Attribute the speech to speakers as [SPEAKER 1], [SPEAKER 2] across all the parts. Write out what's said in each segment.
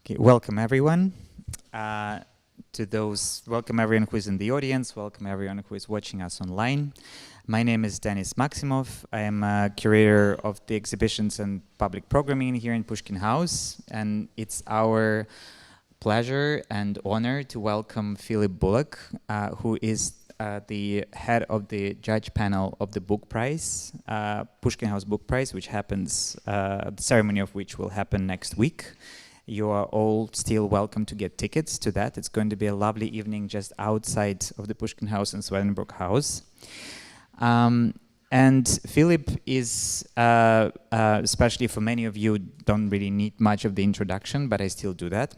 [SPEAKER 1] Okay, welcome everyone. Welcome everyone who is in the audience, welcome everyone who is watching us online. My name is Denis Maksimov. I am a curator of the exhibitions and public programming here in Pushkin House, and it's our pleasure and honor to welcome Philip Bullock, who is the head of the judge panel of the book prize, Pushkin House Book Prize, which happens, the ceremony of which will happen next week. You are all still welcome to get tickets to that. It's going to be a lovely evening just outside of the Pushkin House in Swedenborg House. And Philip is, especially for many of you, don't really need much of the introduction, but I still do that.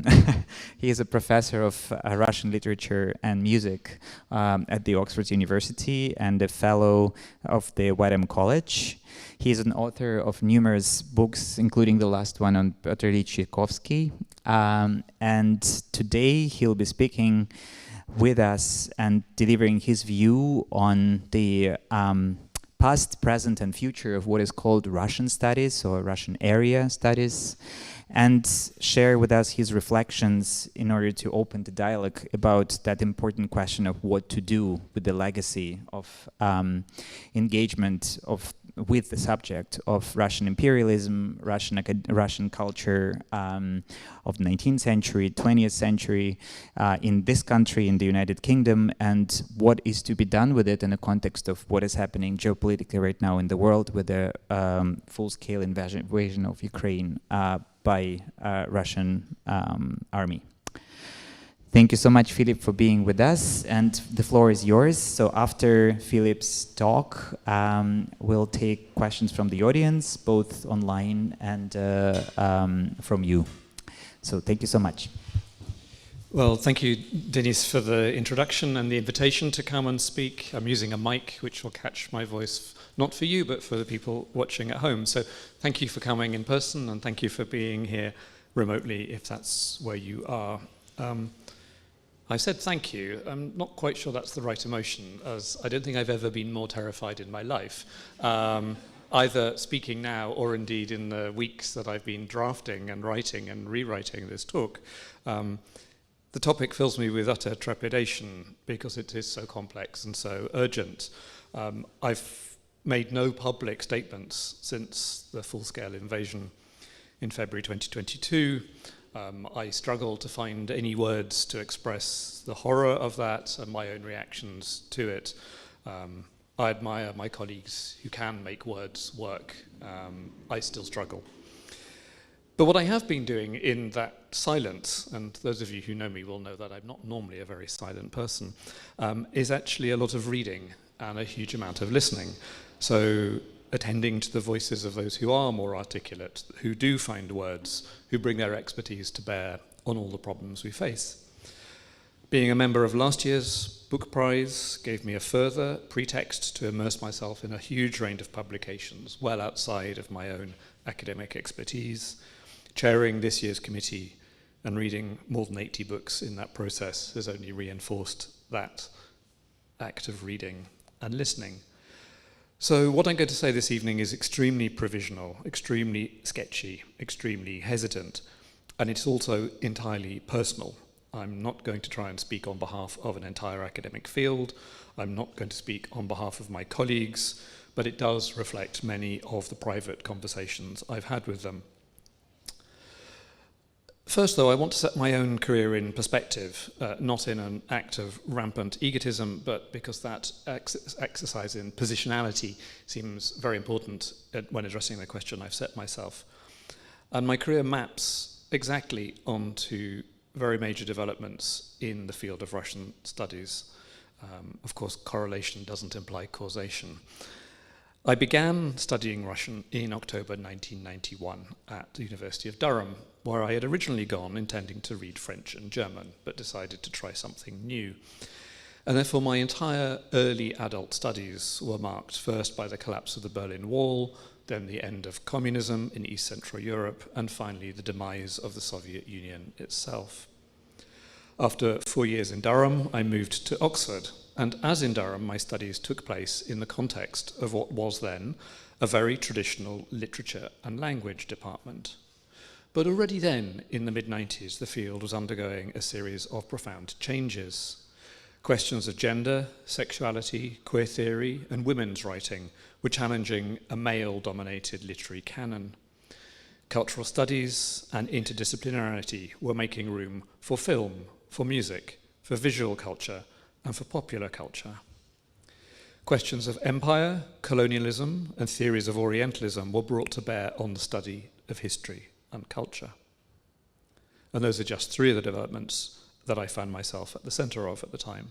[SPEAKER 1] He is a professor of Russian literature and music at the Oxford University and a fellow of the Whither College. He is an author of numerous books, including the last one on Pyotr Ilyich Tchaikovsky. And today he'll be speaking with us and delivering his view on the past, present, and future of what is called Russian studies or Russian area studies, and share with us his reflections in order to open the dialogue about that important question of what to do with the legacy of engagement with the subject of Russian imperialism, Russian culture of the 19th century, 20th century, in this country, in the United Kingdom, and what is to be done with it in the context of what is happening geopolitically right now in the world with the full-scale invasion of Ukraine by Russian army. Thank you so much, Philip, for being with us, and the floor is yours. So after Philip's talk, we'll take questions from the audience, both online and from you. So thank you so much.
[SPEAKER 2] Well, thank you, Denis, for the introduction and the invitation to come and speak. I'm using a mic which will catch my voice, not for you, but for the people watching at home. So thank you for coming in person, and thank you for being here remotely, if that's where you are. I said thank you. I'm not quite sure that's the right emotion, as I don't think I've ever been more terrified in my life, either speaking now or indeed in the weeks that I've been drafting and writing and rewriting this talk. The topic fills me with utter trepidation because it is so complex and so urgent. I've made no public statements since the full-scale invasion in February 2022. I struggle to find any words to express the horror of that and my own reactions to it. I admire my colleagues who can make words work. I still struggle. But what I have been doing in that silence, and those of you who know me will know that I'm not normally a very silent person, is actually a lot of reading and a huge amount of listening. So attending to the voices of those who are more articulate, who do find words, who bring their expertise to bear on all the problems we face. Being a member of last year's book prize gave me a further pretext to immerse myself in a huge range of publications, well outside of my own academic expertise. Chairing this year's committee and reading more than 80 books in that process has only reinforced that act of reading and listening. So what I'm going to say this evening is extremely provisional, extremely sketchy, extremely hesitant, and it's also entirely personal. I'm not going to try and speak on behalf of an entire academic field. I'm not going to speak on behalf of my colleagues, but it does reflect many of the private conversations I've had with them. First, though, I want to set my own career in perspective, not in an act of rampant egotism, but because that exercise in positionality seems very important when addressing the question I've set myself. And my career maps exactly onto very major developments in the field of Russian studies. Of course, correlation doesn't imply causation. I began studying Russian in October 1991 at the University of Durham, where I had originally gone intending to read French and German, but decided to try something new. And therefore my entire early adult studies were marked first by the collapse of the Berlin Wall, then the end of communism in East Central Europe, and finally the demise of the Soviet Union itself. After 4 years in Durham, I moved to Oxford, and as in Durham, my studies took place in the context of what was then a very traditional literature and language department. But already then, in the mid-90s, the field was undergoing a series of profound changes. Questions of gender, sexuality, queer theory, and women's writing were challenging a male-dominated literary canon. Cultural studies and interdisciplinarity were making room for film, for music, for visual culture, and for popular culture. Questions of empire, colonialism, and theories of Orientalism were brought to bear on the study of history and culture. And those are just three of the developments that I found myself at the centre of at the time.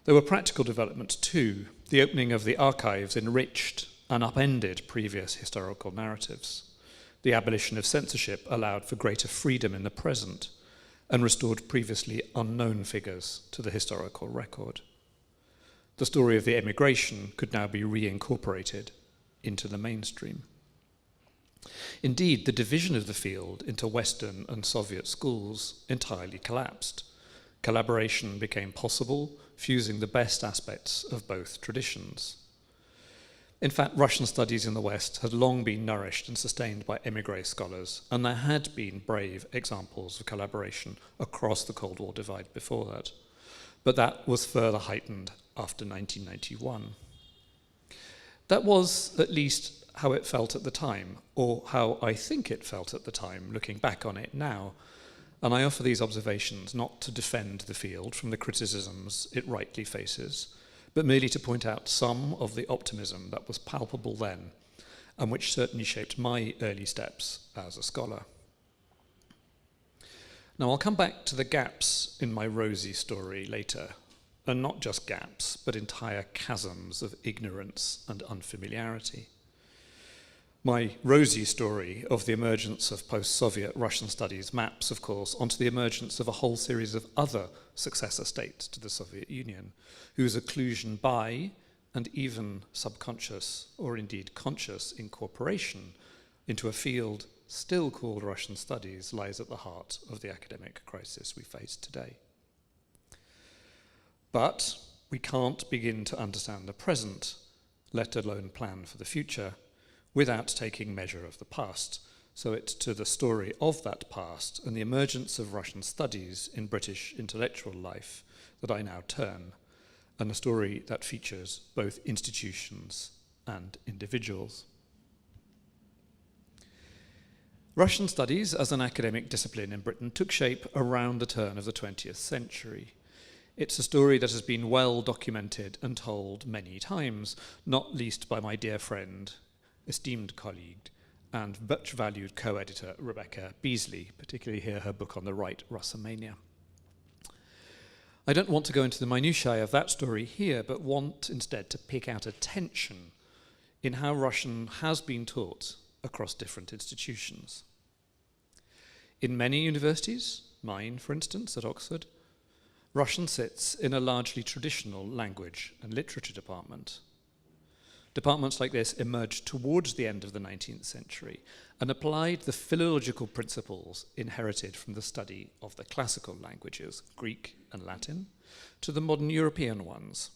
[SPEAKER 2] There were practical developments too. The opening of the archives enriched and upended previous historical narratives. The abolition of censorship allowed for greater freedom in the present and restored previously unknown figures to the historical record. The story of the emigration could now be reincorporated into the mainstream. Indeed, the division of the field into Western and Soviet schools entirely collapsed. Collaboration became possible, fusing the best aspects of both traditions. In fact, Russian studies in the West had long been nourished and sustained by émigré scholars, and there had been brave examples of collaboration across the Cold War divide before that. But that was further heightened after 1991. That was at least how it felt at the time, or how I think it felt at the time, looking back on it now. And I offer these observations not to defend the field from the criticisms it rightly faces, but merely to point out some of the optimism that was palpable then, and which certainly shaped my early steps as a scholar. Now, I'll come back to the gaps in my rosy story later, and not just gaps, but entire chasms of ignorance and unfamiliarity. My rosy story of the emergence of post-Soviet Russian studies maps, of course, onto the emergence of a whole series of other successor states to the Soviet Union, whose occlusion by, and even subconscious or indeed conscious incorporation into a field still called Russian studies lies at the heart of the academic crisis we face today. But we can't begin to understand the present, let alone plan for the future, without taking measure of the past. So it's to the story of that past and the emergence of Russian studies in British intellectual life that I now turn, and a story that features both institutions and individuals. Russian studies as an academic discipline in Britain took shape around the turn of the 20th century. It's a story that has been well documented and told many times, not least by my dear friend, esteemed colleague, and much valued co-editor Rebecca Beasley, particularly here her book on the right, Russomania. I don't want to go into the minutiae of that story here, but want instead to pick out a tension in how Russian has been taught across different institutions. In many universities, mine for instance at Oxford, Russian sits in a largely traditional language and literature department. Departments like this emerged towards the end of the 19th century and applied the philological principles inherited from the study of the classical languages, Greek and Latin, to the modern European ones.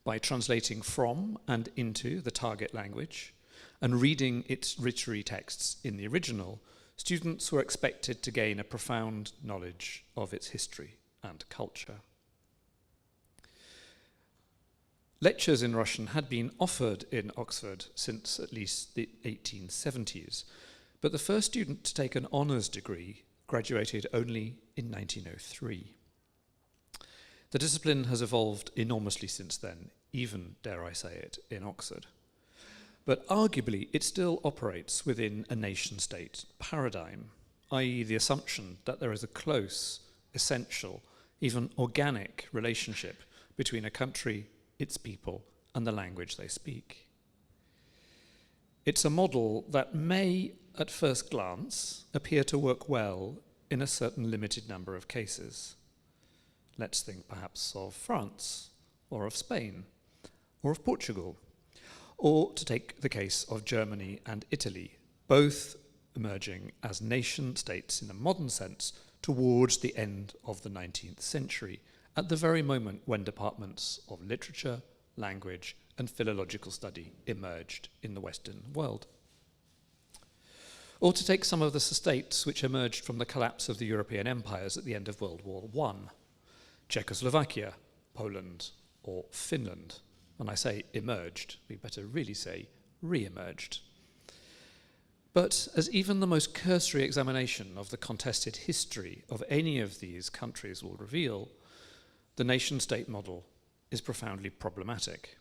[SPEAKER 2] By translating from and into the target language and reading its literary texts in the original, students were expected to gain a profound knowledge of its history and culture. Lectures in Russian had been offered in Oxford since at least the 1870s, but the first student to take an honours degree graduated only in 1903. The discipline has evolved enormously since then, even, dare I say it, in Oxford. But arguably, it still operates within a nation-state paradigm, i.e. the assumption that there is a close, essential, even organic relationship between a country, its people, and the language they speak. It's a model that may, at first glance, appear to work well in a certain limited number of cases. Let's think perhaps of France, or of Spain, or of Portugal, or to take the case of Germany and Italy, both emerging as nation states in a modern sense towards the end of the 19th century, at the very moment when departments of literature, language, and philological study emerged in the Western world. Or to take some of the states which emerged from the collapse of the European empires at the end of World War I, Czechoslovakia, Poland, or Finland. When I say emerged, we better really say re-emerged. But as even the most cursory examination of the contested history of any of these countries will reveal, the nation-state model is profoundly problematic,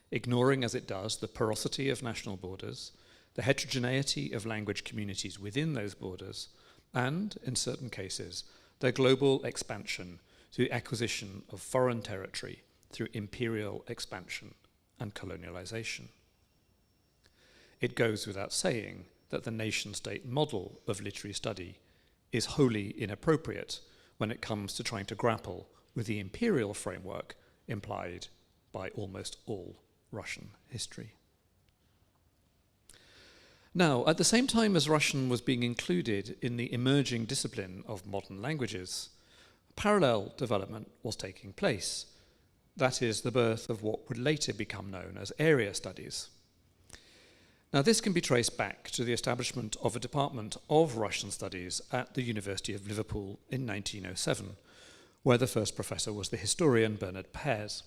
[SPEAKER 2] ignoring as it does the porosity of national borders, the heterogeneity of language communities within those borders, and, in certain cases, their global expansion through acquisition of foreign territory through imperial expansion and colonialisation. It goes without saying that the nation-state model of literary study is wholly inappropriate when it comes to trying to grapple with the imperial framework implied by almost all Russian history. Now, at the same time as Russian was being included in the emerging discipline of modern languages, parallel development was taking place. That is, the birth of what would later become known as area studies. Now, this can be traced back to the establishment of a department of Russian studies at the University of Liverpool in 1907, where the first professor was the historian Bernard Pears.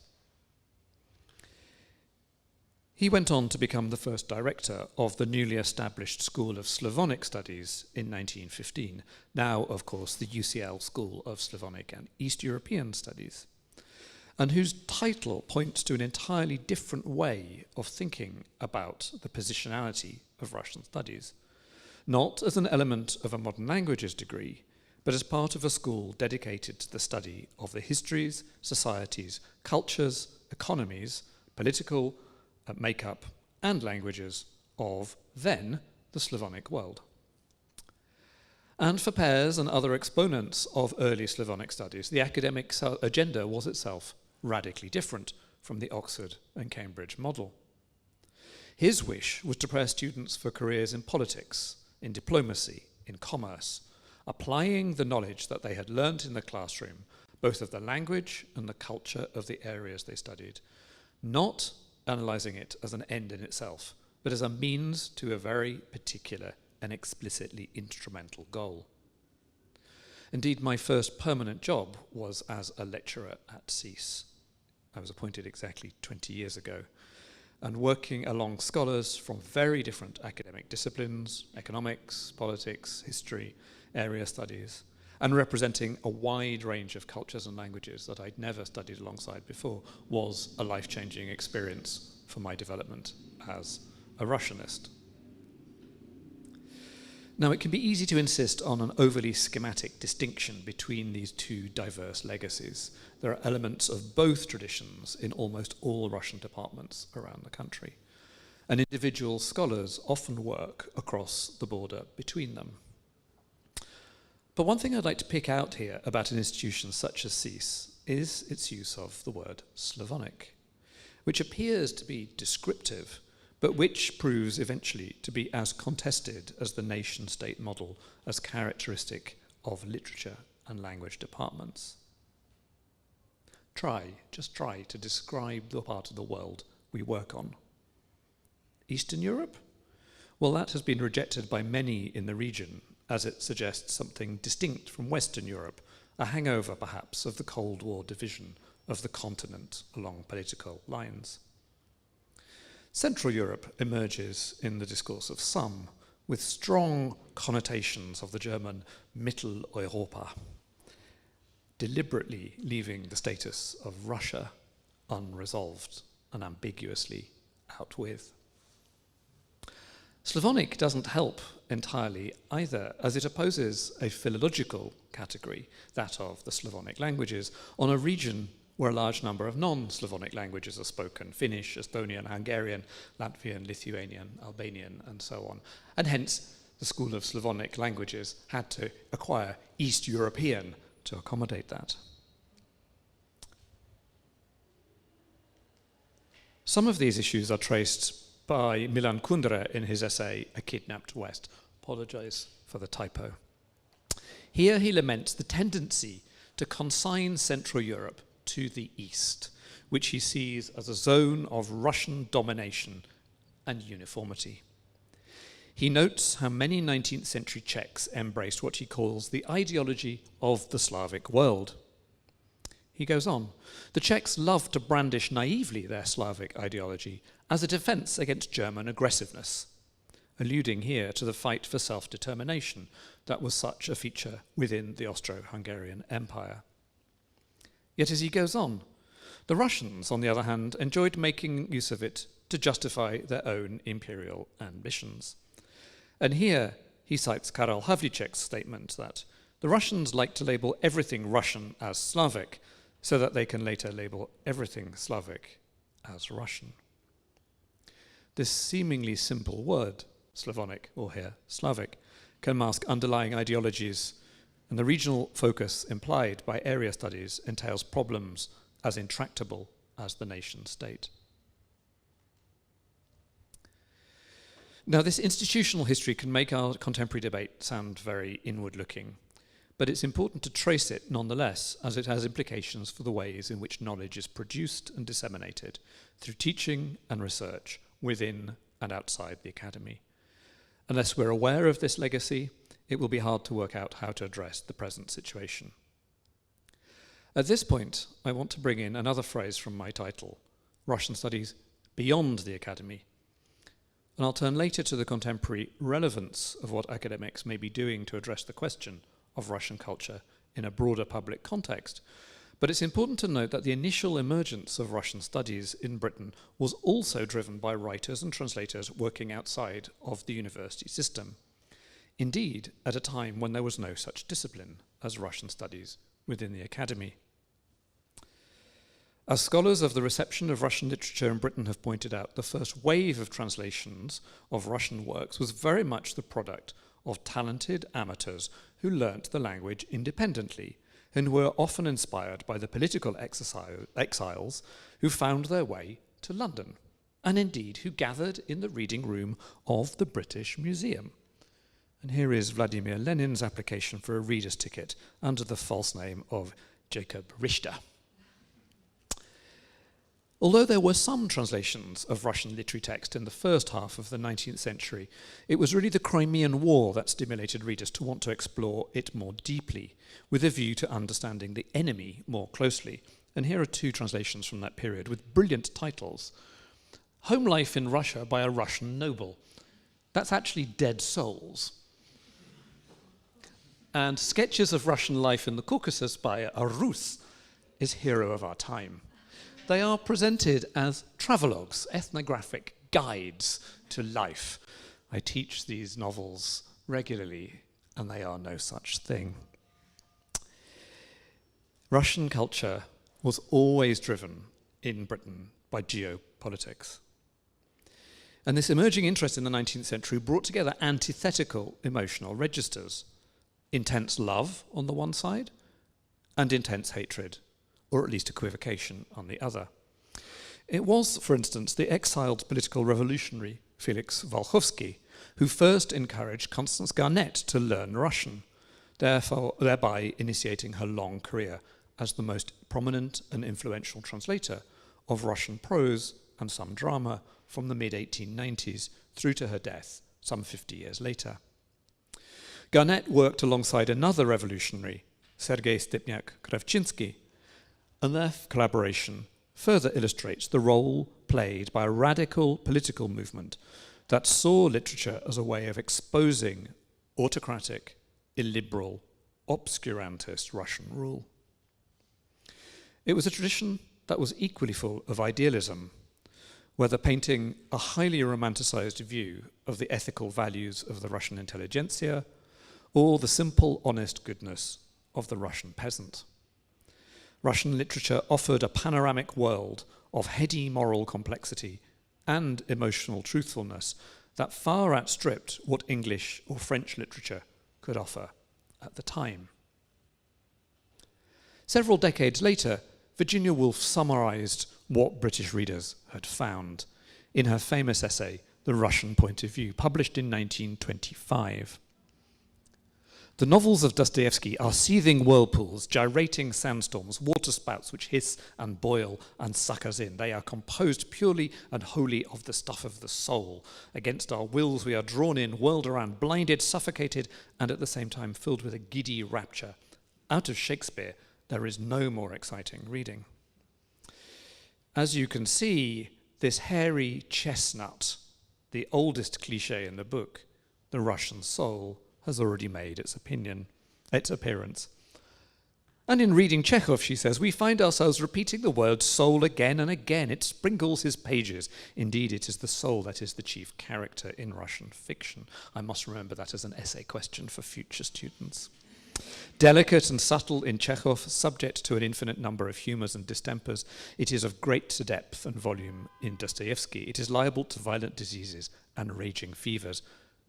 [SPEAKER 2] He went on to become the first director of the newly established School of Slavonic Studies in 1915, now, of course, the UCL School of Slavonic and East European Studies, and whose title points to an entirely different way of thinking about the positionality of Russian studies, not as an element of a modern languages degree, but as part of a school dedicated to the study of the histories, societies, cultures, economies, political makeup and languages of then the Slavonic world. And for Pears and other exponents of early Slavonic studies, the academic agenda was itself radically different from the Oxford and Cambridge model. His wish was to prepare students for careers in politics, in diplomacy, in commerce, applying the knowledge that they had learnt in the classroom, both of the language and the culture of the areas they studied, not analysing it as an end in itself, but as a means to a very particular and explicitly instrumental goal. Indeed, my first permanent job was as a lecturer at SEAS. I was appointed exactly 20 years ago, and working along scholars from very different academic disciplines, economics, politics, history, area studies, and representing a wide range of cultures and languages that I'd never studied alongside before, was a life-changing experience for my development as a Russianist. Now, it can be easy to insist on an overly schematic distinction between these two diverse legacies. There are elements of both traditions in almost all Russian departments around the country, and individual scholars often work across the border between them. But one thing I'd like to pick out here about an institution such as SEAS is its use of the word Slavonic, which appears to be descriptive, but which proves eventually to be as contested as the nation-state model as characteristic of literature and language departments. Just try to describe the part of the world we work on. Eastern Europe? Well, that has been rejected by many in the region, as it suggests something distinct from Western Europe, a hangover perhaps of the Cold War division of the continent along political lines. Central Europe emerges in the discourse of some, with strong connotations of the German Mitteleuropa, deliberately leaving the status of Russia unresolved and ambiguously out with. Slavonic doesn't help entirely either, as it opposes a philological category, that of the Slavonic languages, on a region where a large number of non-Slavonic languages are spoken: Finnish, Estonian, Hungarian, Latvian, Lithuanian, Albanian, and so on. And hence, the School of Slavonic Languages had to acquire East European to accommodate that. Some of these issues are traced by Milan Kundera in his essay, A Kidnapped West. Apologise for the typo. Here he laments the tendency to consign Central Europe to the East, which he sees as a zone of Russian domination and uniformity. He notes how many 19th century Czechs embraced what he calls the ideology of the Slavic world. He goes on, the Czechs loved to brandish naively their Slavic ideology as a defense against German aggressiveness, alluding here to the fight for self-determination that was such a feature within the Austro-Hungarian Empire. Yet as he goes on, the Russians, on the other hand, enjoyed making use of it to justify their own imperial ambitions. And here he cites Karel Havlicek's statement that the Russians like to label everything Russian as Slavic so that they can later label everything Slavic as Russian. This seemingly simple word, Slavonic, or here Slavic, can mask underlying ideologies, and the regional focus implied by area studies entails problems as intractable as the nation state. Now, this institutional history can make our contemporary debate sound very inward-looking, but it's important to trace it nonetheless, as it has implications for the ways in which knowledge is produced and disseminated through teaching and research within and outside the academy. Unless we're aware of this legacy, it will be hard to work out how to address the present situation. At this point, I want to bring in another phrase from my title, Russian Studies Beyond the Academy. And I'll turn later to the contemporary relevance of what academics may be doing to address the question of Russian culture in a broader public context. But it's important to note that the initial emergence of Russian studies in Britain was also driven by writers and translators working outside of the university system. Indeed, at a time when there was no such discipline as Russian studies within the academy. As scholars of the reception of Russian literature in Britain have pointed out, the first wave of translations of Russian works was very much the product of talented amateurs who learnt the language independently and were often inspired by the political exiles who found their way to London, and indeed who gathered in the reading room of the British Museum. And here is Vladimir Lenin's application for a reader's ticket under the false name of Jacob Richter. Although there were some translations of Russian literary text in the first half of the 19th century, it was really the Crimean War that stimulated readers to want to explore it more deeply, with a view to understanding the enemy more closely. And here are two translations from that period with brilliant titles. Home Life in Russia by a Russian Noble. That's actually Dead Souls. And Sketches of Russian Life in the Caucasus by a Rus is Hero of Our Time. They are presented as travelogues, ethnographic guides to life. I teach these novels regularly, and they are no such thing. Russian culture was always driven in Britain by geopolitics. And this emerging interest in the 19th century brought together antithetical emotional registers. Intense love on the one side, and intense hatred, or at least equivocation on the other. It was, for instance, the exiled political revolutionary Felix Volkovsky who first encouraged Constance Garnett to learn Russian, thereby initiating her long career as the most prominent and influential translator of Russian prose and some drama from the mid-1890s through to her death some 50 years later. Garnett worked alongside another revolutionary, Sergei Stepniak-Kravchinsky, and their collaboration further illustrates the role played by a radical political movement that saw literature as a way of exposing autocratic, illiberal, obscurantist Russian rule. It was a tradition that was equally full of idealism, whether painting a highly romanticized view of the ethical values of the Russian intelligentsia or the simple, honest goodness of the Russian peasant. Russian literature offered a panoramic world of heady moral complexity and emotional truthfulness that far outstripped what English or French literature could offer at the time. Several decades later, Virginia Woolf summarized what British readers had found in her famous essay, The Russian Point of View, published in 1925. The novels of Dostoevsky are seething whirlpools, gyrating sandstorms, waterspouts which hiss and boil and suck us in. They are composed purely and wholly of the stuff of the soul. Against our wills we are drawn in, whirled around, blinded, suffocated, and at the same time filled with a giddy rapture. Out of Shakespeare, there is no more exciting reading. As you can see, this hairy chestnut, the oldest cliché in the book, the Russian soul, has already made its appearance. And in reading Chekhov, she says, we find ourselves repeating the word soul again and again. It sprinkles his pages. Indeed, it is the soul that is the chief character in Russian fiction. I must remember that as an essay question for future students. Delicate and subtle in Chekhov, subject to an infinite number of humours and distempers, it is of great depth and volume in Dostoevsky. It is liable to violent diseases and raging fevers,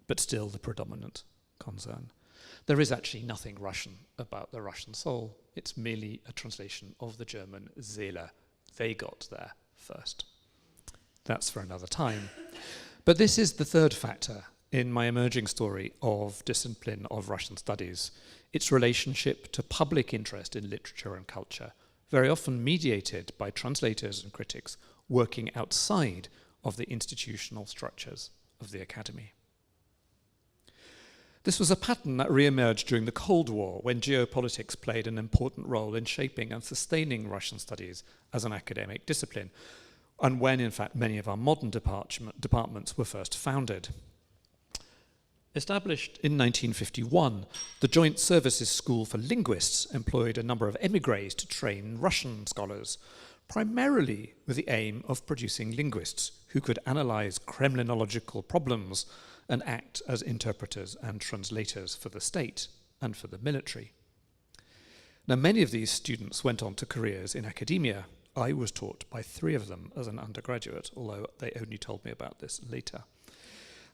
[SPEAKER 2] but still the predominant concern. There is actually nothing Russian about the Russian soul. It's merely a translation of the German Seele. They got there first. That's for another time. But this is the third factor in my emerging story of discipline of Russian studies, its relationship to public interest in literature and culture, very often mediated by translators and critics working outside of the institutional structures of the academy. This was a pattern that re-emerged during the Cold War, when geopolitics played an important role in shaping and sustaining Russian studies as an academic discipline, and when, in fact, many of our modern departments were first founded. Established in 1951, the Joint Services School for Linguists employed a number of émigrés to train Russian scholars, primarily with the aim of producing linguists who could analyze Kremlinological problems and act as interpreters and translators for the state and for the military. Now, many of these students went on to careers in academia. I was taught by 3 of them as an undergraduate, although they only told me about this later.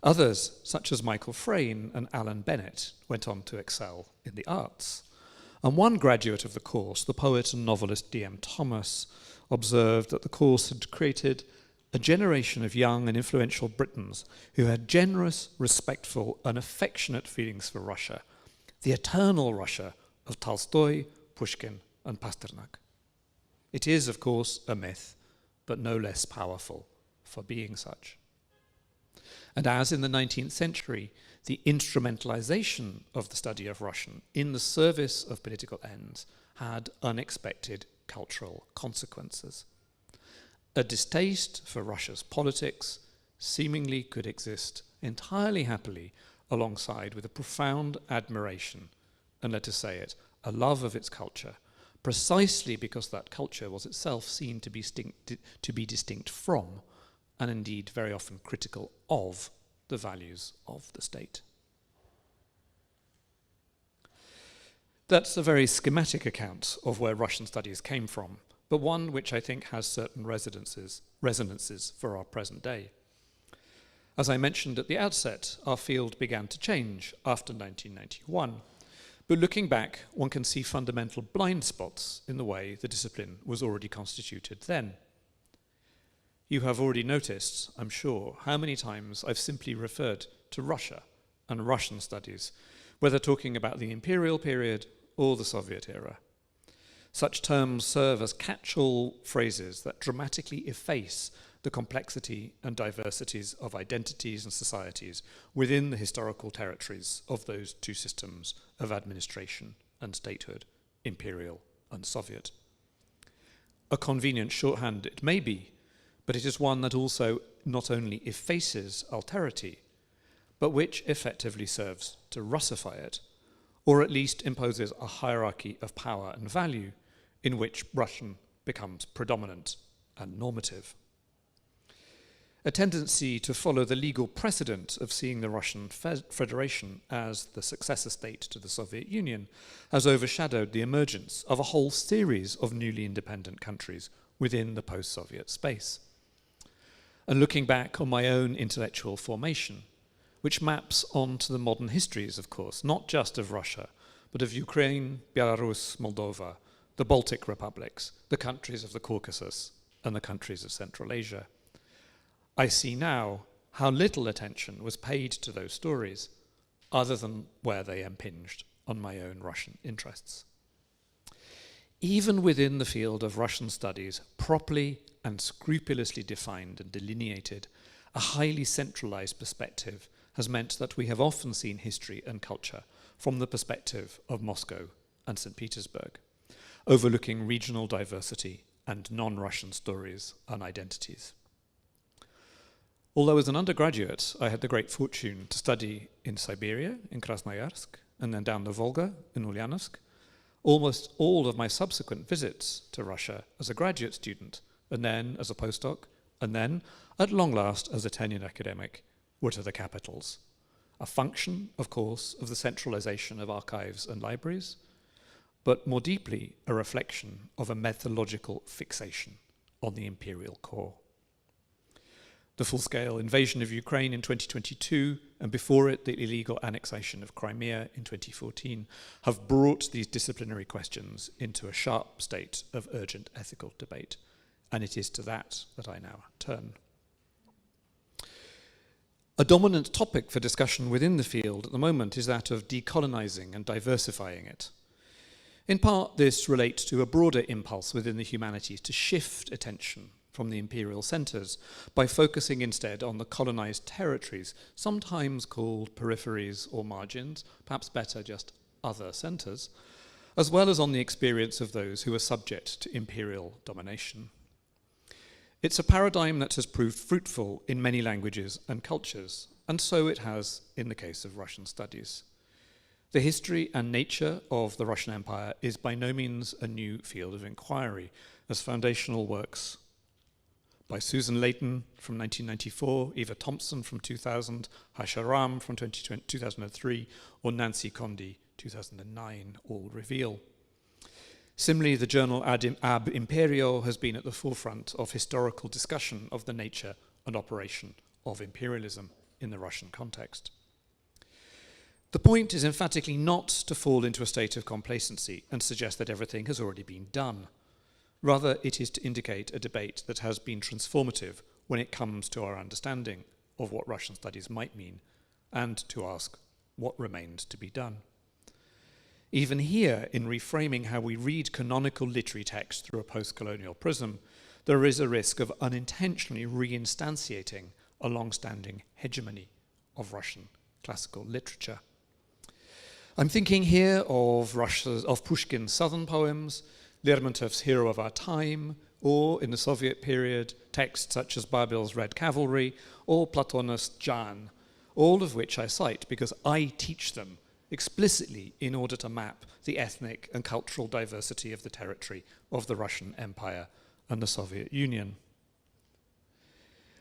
[SPEAKER 2] Others, such as Michael Frayn and Alan Bennett, went on to excel in the arts. And one graduate of the course, the poet and novelist D.M. Thomas, observed that the course had created a generation of young and influential Britons who had generous, respectful, and affectionate feelings for Russia, the eternal Russia of Tolstoy, Pushkin, and Pasternak. It is, of course, a myth, but no less powerful for being such. And as in the 19th century, the instrumentalization of the study of Russian in the service of political ends had unexpected cultural consequences. A distaste for Russia's politics seemingly could exist entirely happily alongside with a profound admiration, and let us say it, a love of its culture, precisely because that culture was itself seen to be distinct from, and indeed very often critical of, the values of the state. That's a very schematic account of where Russian studies came from, but one which I think has certain resonances for our present day. As I mentioned at the outset, our field began to change after 1991, but looking back, one can see fundamental blind spots in the way the discipline was already constituted then. You have already noticed, I'm sure, how many times I've simply referred to Russia and Russian studies, whether talking about the imperial period or the Soviet era. Such terms serve as catch-all phrases that dramatically efface the complexity and diversities of identities and societies within the historical territories of those two systems of administration and statehood, imperial and Soviet. A convenient shorthand it may be, but it is one that also not only effaces alterity, but which effectively serves to Russify it, or at least imposes a hierarchy of power and value in which Russian becomes predominant and normative. A tendency to follow the legal precedent of seeing the Russian Federation as the successor state to the Soviet Union has overshadowed the emergence of a whole series of newly independent countries within the post-Soviet space. And looking back on my own intellectual formation, which maps onto the modern histories, of course, not just of Russia, but of Ukraine, Belarus, Moldova, the Baltic republics, the countries of the Caucasus, and the countries of Central Asia. I see now how little attention was paid to those stories, other than where they impinged on my own Russian interests. Even within the field of Russian studies, properly and scrupulously defined and delineated, a highly centralized perspective has meant that we have often seen history and culture from the perspective of Moscow and St. Petersburg, overlooking regional diversity and non-Russian stories and identities. Although as an undergraduate, I had the great fortune to study in Siberia, in Krasnoyarsk, and then down the Volga, in Ulyanovsk, almost all of my subsequent visits to Russia as a graduate student, and then as a postdoc, and then, at long last, as a tenured academic, were to the capitals. A function, of course, of the centralization of archives and libraries, but more deeply a reflection of a methodological fixation on the imperial core. The full-scale invasion of Ukraine in 2022, and before it the illegal annexation of Crimea in 2014, have brought these disciplinary questions into a sharp state of urgent ethical debate, and it is to that I now turn. A dominant topic for discussion within the field at the moment is that of decolonising and diversifying it. In part, this relates to a broader impulse within the humanities to shift attention from the imperial centres by focusing instead on the colonised territories, sometimes called peripheries or margins, perhaps better just other centres, as well as on the experience of those who are subject to imperial domination. It's a paradigm that has proved fruitful in many languages and cultures, and so it has in the case of Russian studies. The history and nature of the Russian Empire is by no means a new field of inquiry, as foundational works by Susan Leighton from 1994, Eva Thompson from 2000, Harsha Ram from 2003, or Nancy Condi, 2009, all reveal. Similarly, the journal Ab Imperio has been at the forefront of historical discussion of the nature and operation of imperialism in the Russian context. The point is emphatically not to fall into a state of complacency and suggest that everything has already been done. Rather, it is to indicate a debate that has been transformative when it comes to our understanding of what Russian studies might mean, and to ask what remains to be done. Even here, in reframing how we read canonical literary text through a post-colonial prism, there is a risk of unintentionally reinstantiating a long-standing hegemony of Russian classical literature. I'm thinking here of Pushkin's southern poems, Lermontov's Hero of Our Time, or, in the Soviet period, texts such as Babel's Red Cavalry, or Platon's Jan, all of which I cite because I teach them explicitly in order to map the ethnic and cultural diversity of the territory of the Russian Empire and the Soviet Union.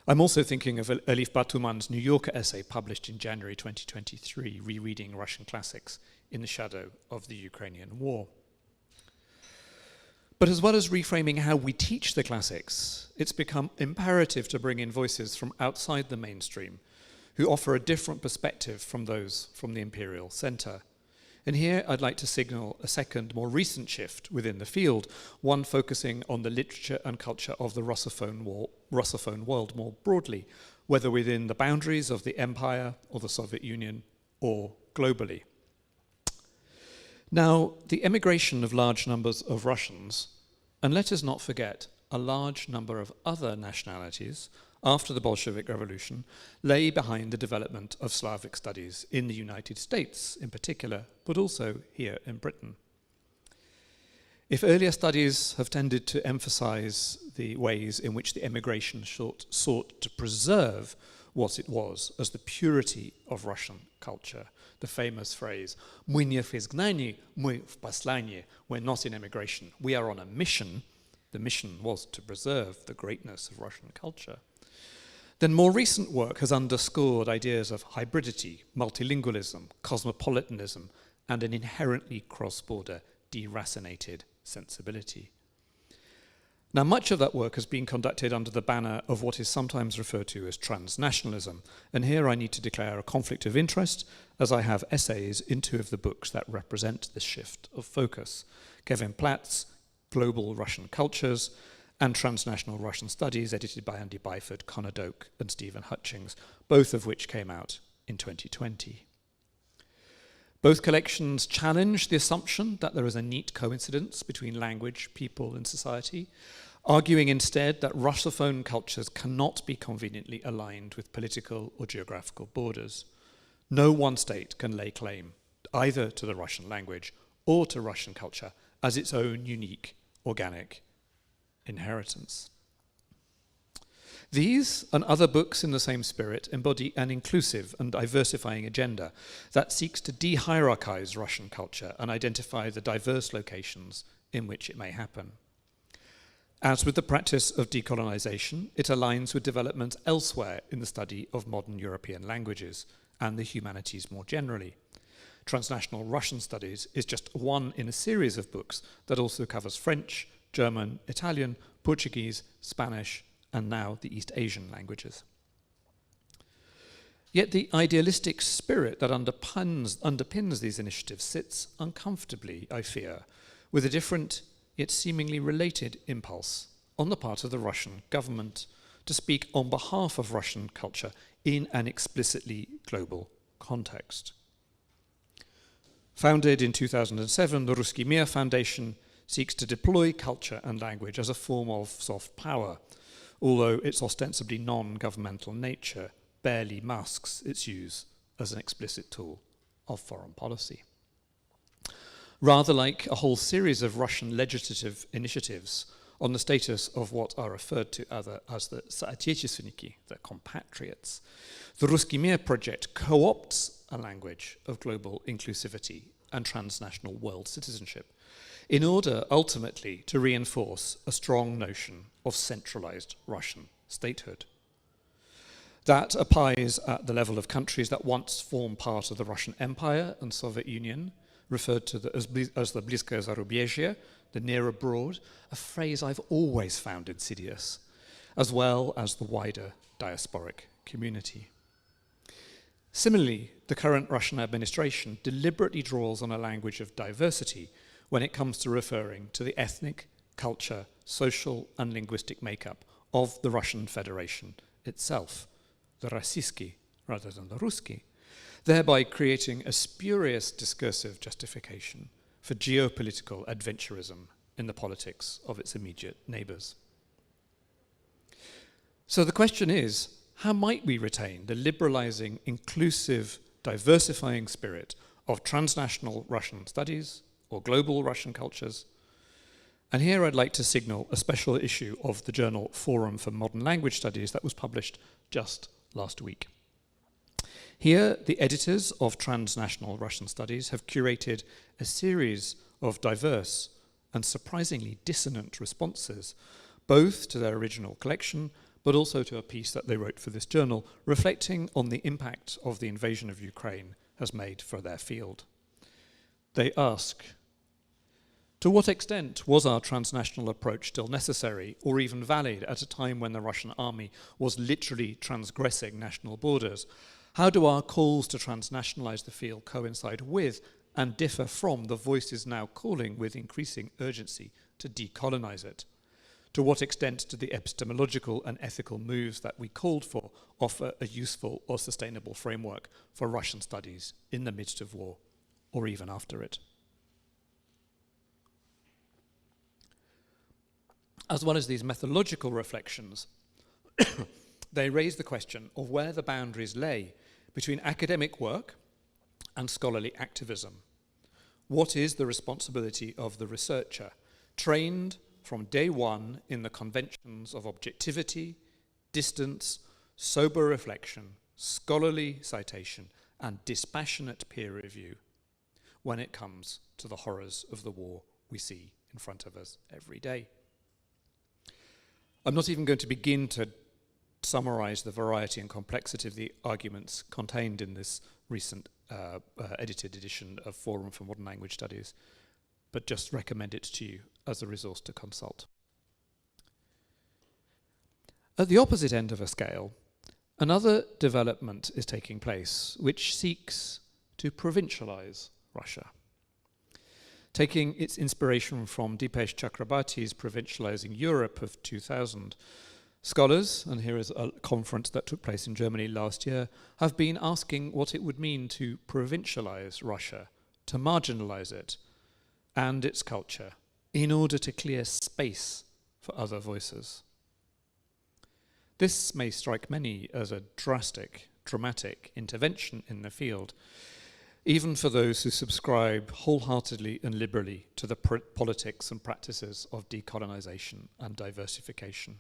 [SPEAKER 2] I'm also thinking of Elif Batuman's New Yorker essay published in January 2023, Rereading Russian Classics in the Shadow of the Ukrainian War. But as well as reframing how we teach the classics, it's become imperative to bring in voices from outside the mainstream who offer a different perspective from those from the imperial centre. And here I'd like to signal a second, more recent shift within the field, one focusing on the literature and culture of the Russophone world more broadly, whether within the boundaries of the empire or the Soviet Union or globally. Now, the emigration of large numbers of Russians, and let us not forget a large number of other nationalities after the Bolshevik Revolution, lay behind the development of Slavic studies in the United States in particular, but also here in Britain. If earlier studies have tended to emphasize the ways in which the emigration sought to preserve what it was as the purity of Russian culture, the famous phrase, "Мы не в изгнании, мы в послании," we're not in emigration, we are on a mission. The mission was to preserve the greatness of Russian culture. Then more recent work has underscored ideas of hybridity, multilingualism, cosmopolitanism, and an inherently cross-border, deracinated sensibility. Now, much of that work has been conducted under the banner of what is sometimes referred to as transnationalism, and here I need to declare a conflict of interest, as I have essays in two of the books that represent this shift of focus. Kevin Platt's Global Russian Cultures, and Transnational Russian Studies, edited by Andy Byford, Connor Doak, and Stephen Hutchings, both of which came out in 2020. Both collections challenge the assumption that there is a neat coincidence between language, people, and society, arguing instead that Russophone cultures cannot be conveniently aligned with political or geographical borders. No one state can lay claim either to the Russian language or to Russian culture as its own unique, organic inheritance. These and other books in the same spirit embody an inclusive and diversifying agenda that seeks to de-hierarchize Russian culture and identify the diverse locations in which it may happen. As with the practice of decolonization, it aligns with developments elsewhere in the study of modern European languages and the humanities more generally. Transnational Russian Studies is just one in a series of books that also covers French, German, Italian, Portuguese, Spanish, and now the East Asian languages. Yet the idealistic spirit that underpins these initiatives sits uncomfortably, I fear, with a different yet seemingly related impulse on the part of the Russian government to speak on behalf of Russian culture in an explicitly global context. Founded in 2007, the Ruski Mir Foundation seeks to deploy culture and language as a form of soft power, although its ostensibly non-governmental nature barely masks its use as an explicit tool of foreign policy. Rather like a whole series of Russian legislative initiatives on the status of what are referred to as the Sootchestveniki, the compatriots, the Ruski Mir project co-opts a language of global inclusivity and transnational world citizenship in order ultimately to reinforce a strong notion of centralized Russian statehood. That applies at the level of countries that once formed part of the Russian Empire and Soviet Union, referred to as the Bliskoe Zarubezhye, the near abroad, a phrase I've always found insidious, as well as the wider diasporic community. Similarly, the current Russian administration deliberately draws on a language of diversity when it comes to referring to the ethnic, culture, social and linguistic makeup of the Russian Federation itself, the Rossiyski rather than the Ruski, thereby creating a spurious discursive justification for geopolitical adventurism in the politics of its immediate neighbours. So the question is, how might we retain the liberalising, inclusive, diversifying spirit of transnational Russian studies or global Russian cultures? And here I'd like to signal a special issue of the journal Forum for Modern Language Studies that was published just last week. Here, the editors of Transnational Russian Studies have curated a series of diverse and surprisingly dissonant responses, both to their original collection, but also to a piece that they wrote for this journal, reflecting on the impact of the invasion of Ukraine has made for their field. They ask, to what extent was our transnational approach still necessary or even valid at a time when the Russian army was literally transgressing national borders? How do our calls to transnationalize the field coincide with and differ from the voices now calling with increasing urgency to decolonize it? To what extent do the epistemological and ethical moves that we called for offer a useful or sustainable framework for Russian studies in the midst of war or even after it? As well as these methodological reflections, they raise the question of where the boundaries lay between academic work and scholarly activism. What is the responsibility of the researcher, trained from day one in the conventions of objectivity, distance, sober reflection, scholarly citation, and dispassionate peer review when it comes to the horrors of the war we see in front of us every day? I'm not even going to begin to summarize the variety and complexity of the arguments contained in this recent edited edition of Forum for Modern Language Studies, but just recommend it to you as a resource to consult. At the opposite end of a scale, another development is taking place which seeks to provincialize Russia. Taking its inspiration from Dipesh Chakrabarty's Provincializing Europe of 2000, scholars, and here is a conference that took place in Germany last year, have been asking what it would mean to provincialize Russia to marginalize it and its culture in order to clear space for other voices. This may strike many as a dramatic intervention in the field, even for those who subscribe wholeheartedly and liberally to the politics and practices of decolonisation and diversification.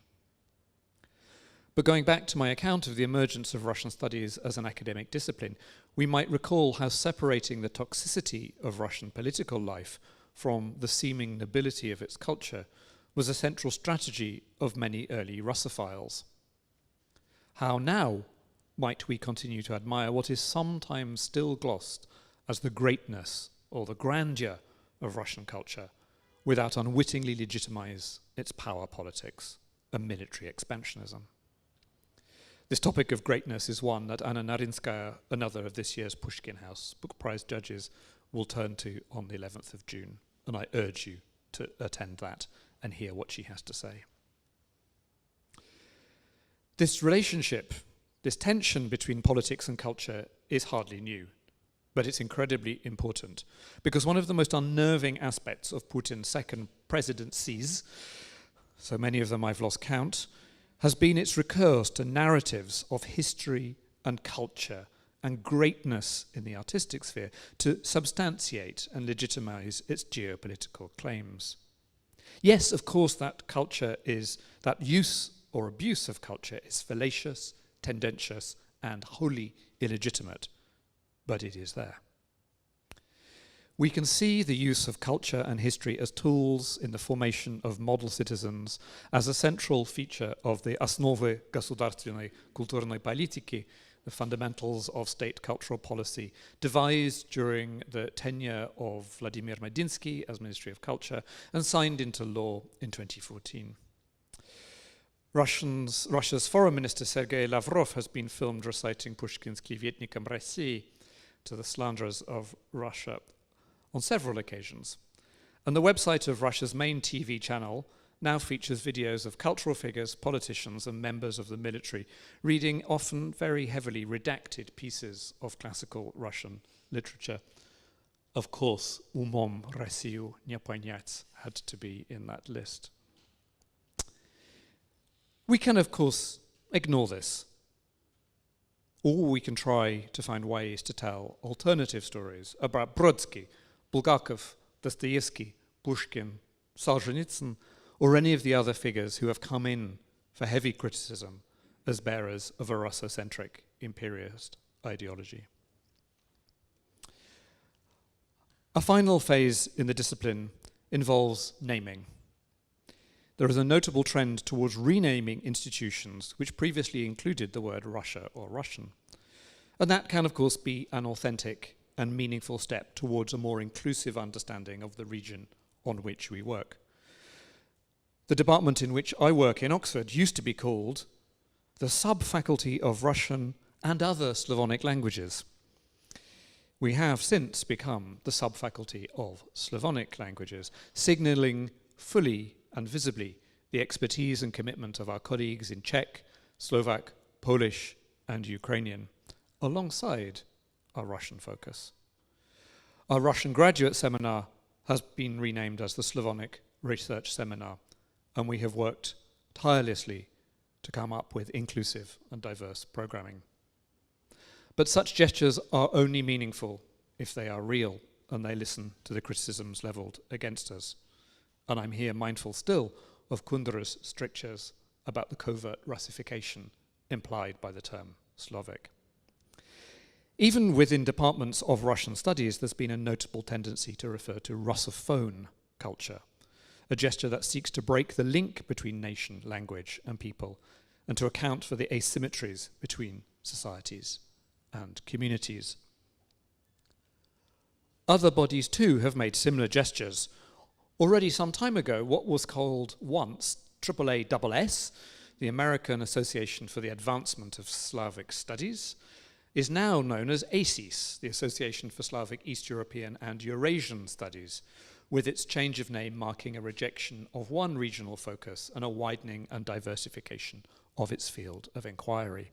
[SPEAKER 2] But going back to my account of the emergence of Russian studies as an academic discipline, we might recall how separating the toxicity of Russian political life from the seeming nobility of its culture was a central strategy of many early Russophiles. How now might we continue to admire what is sometimes still glossed as the greatness or the grandeur of Russian culture without unwittingly legitimize its power politics and military expansionism? This topic of greatness is one that Anna Narinskaya, another of this year's Pushkin House Book Prize judges, will turn to on the 11th of June, and I urge you to attend that and hear what she has to say. This relationship, this tension between politics and culture is hardly new, but it's incredibly important, because one of the most unnerving aspects of Putin's second presidencies, so many of them I've lost count, has been its recourse to narratives of history and culture and greatness in the artistic sphere to substantiate and legitimize its geopolitical claims. Yes, of course, that use or abuse of culture is fallacious, tendentious, and wholly illegitimate, but it is there. We can see the use of culture and history as tools in the formation of model citizens as a central feature of the Основы государственной культурной политики, the fundamentals of state cultural policy, devised during the tenure of Vladimir Medinsky as Ministry of Culture and signed into law in 2014. Russia's Foreign Minister Sergei Lavrov has been filmed reciting Pushkin's Klevetnikam России to the slanderers of Russia on several occasions. And the website of Russia's main TV channel now features videos of cultural figures, politicians, and members of the military reading often very heavily redacted pieces of classical Russian literature. Of course, Umom Россию не понять had to be in that list. We can, of course, ignore this, or we can try to find ways to tell alternative stories about Brodsky, Bulgakov, Dostoevsky, Pushkin, Solzhenitsyn, or any of the other figures who have come in for heavy criticism as bearers of a Russocentric imperialist ideology. A final phase in the discipline involves naming. There is a notable trend towards renaming institutions which previously included the word Russia or Russian. And that can, of course, be an authentic and meaningful step towards a more inclusive understanding of the region on which we work. The department in which I work in Oxford used to be called the Sub-Faculty of Russian and Other Slavonic Languages. We have since become the Sub-Faculty of Slavonic Languages, signalling fully and visibly the expertise and commitment of our colleagues in Czech, Slovak, Polish, and Ukrainian, alongside our Russian focus. Our Russian graduate seminar has been renamed as the Slavonic Research Seminar, and we have worked tirelessly to come up with inclusive and diverse programming. But such gestures are only meaningful if they are real and they listen to the criticisms levelled against us. And I'm here mindful still of Kundra's strictures about the covert Russification implied by the term Slavic. Even within departments of Russian studies, there's been a notable tendency to refer to Russophone culture, a gesture that seeks to break the link between nation, language, and people, and to account for the asymmetries between societies and communities. Other bodies too have made similar gestures. Already some time ago, what was called once AAASS, the American Association for the Advancement of Slavic Studies, is now known as ASIS, the Association for Slavic, East European and Eurasian Studies, with its change of name marking a rejection of one regional focus and a widening and diversification of its field of inquiry,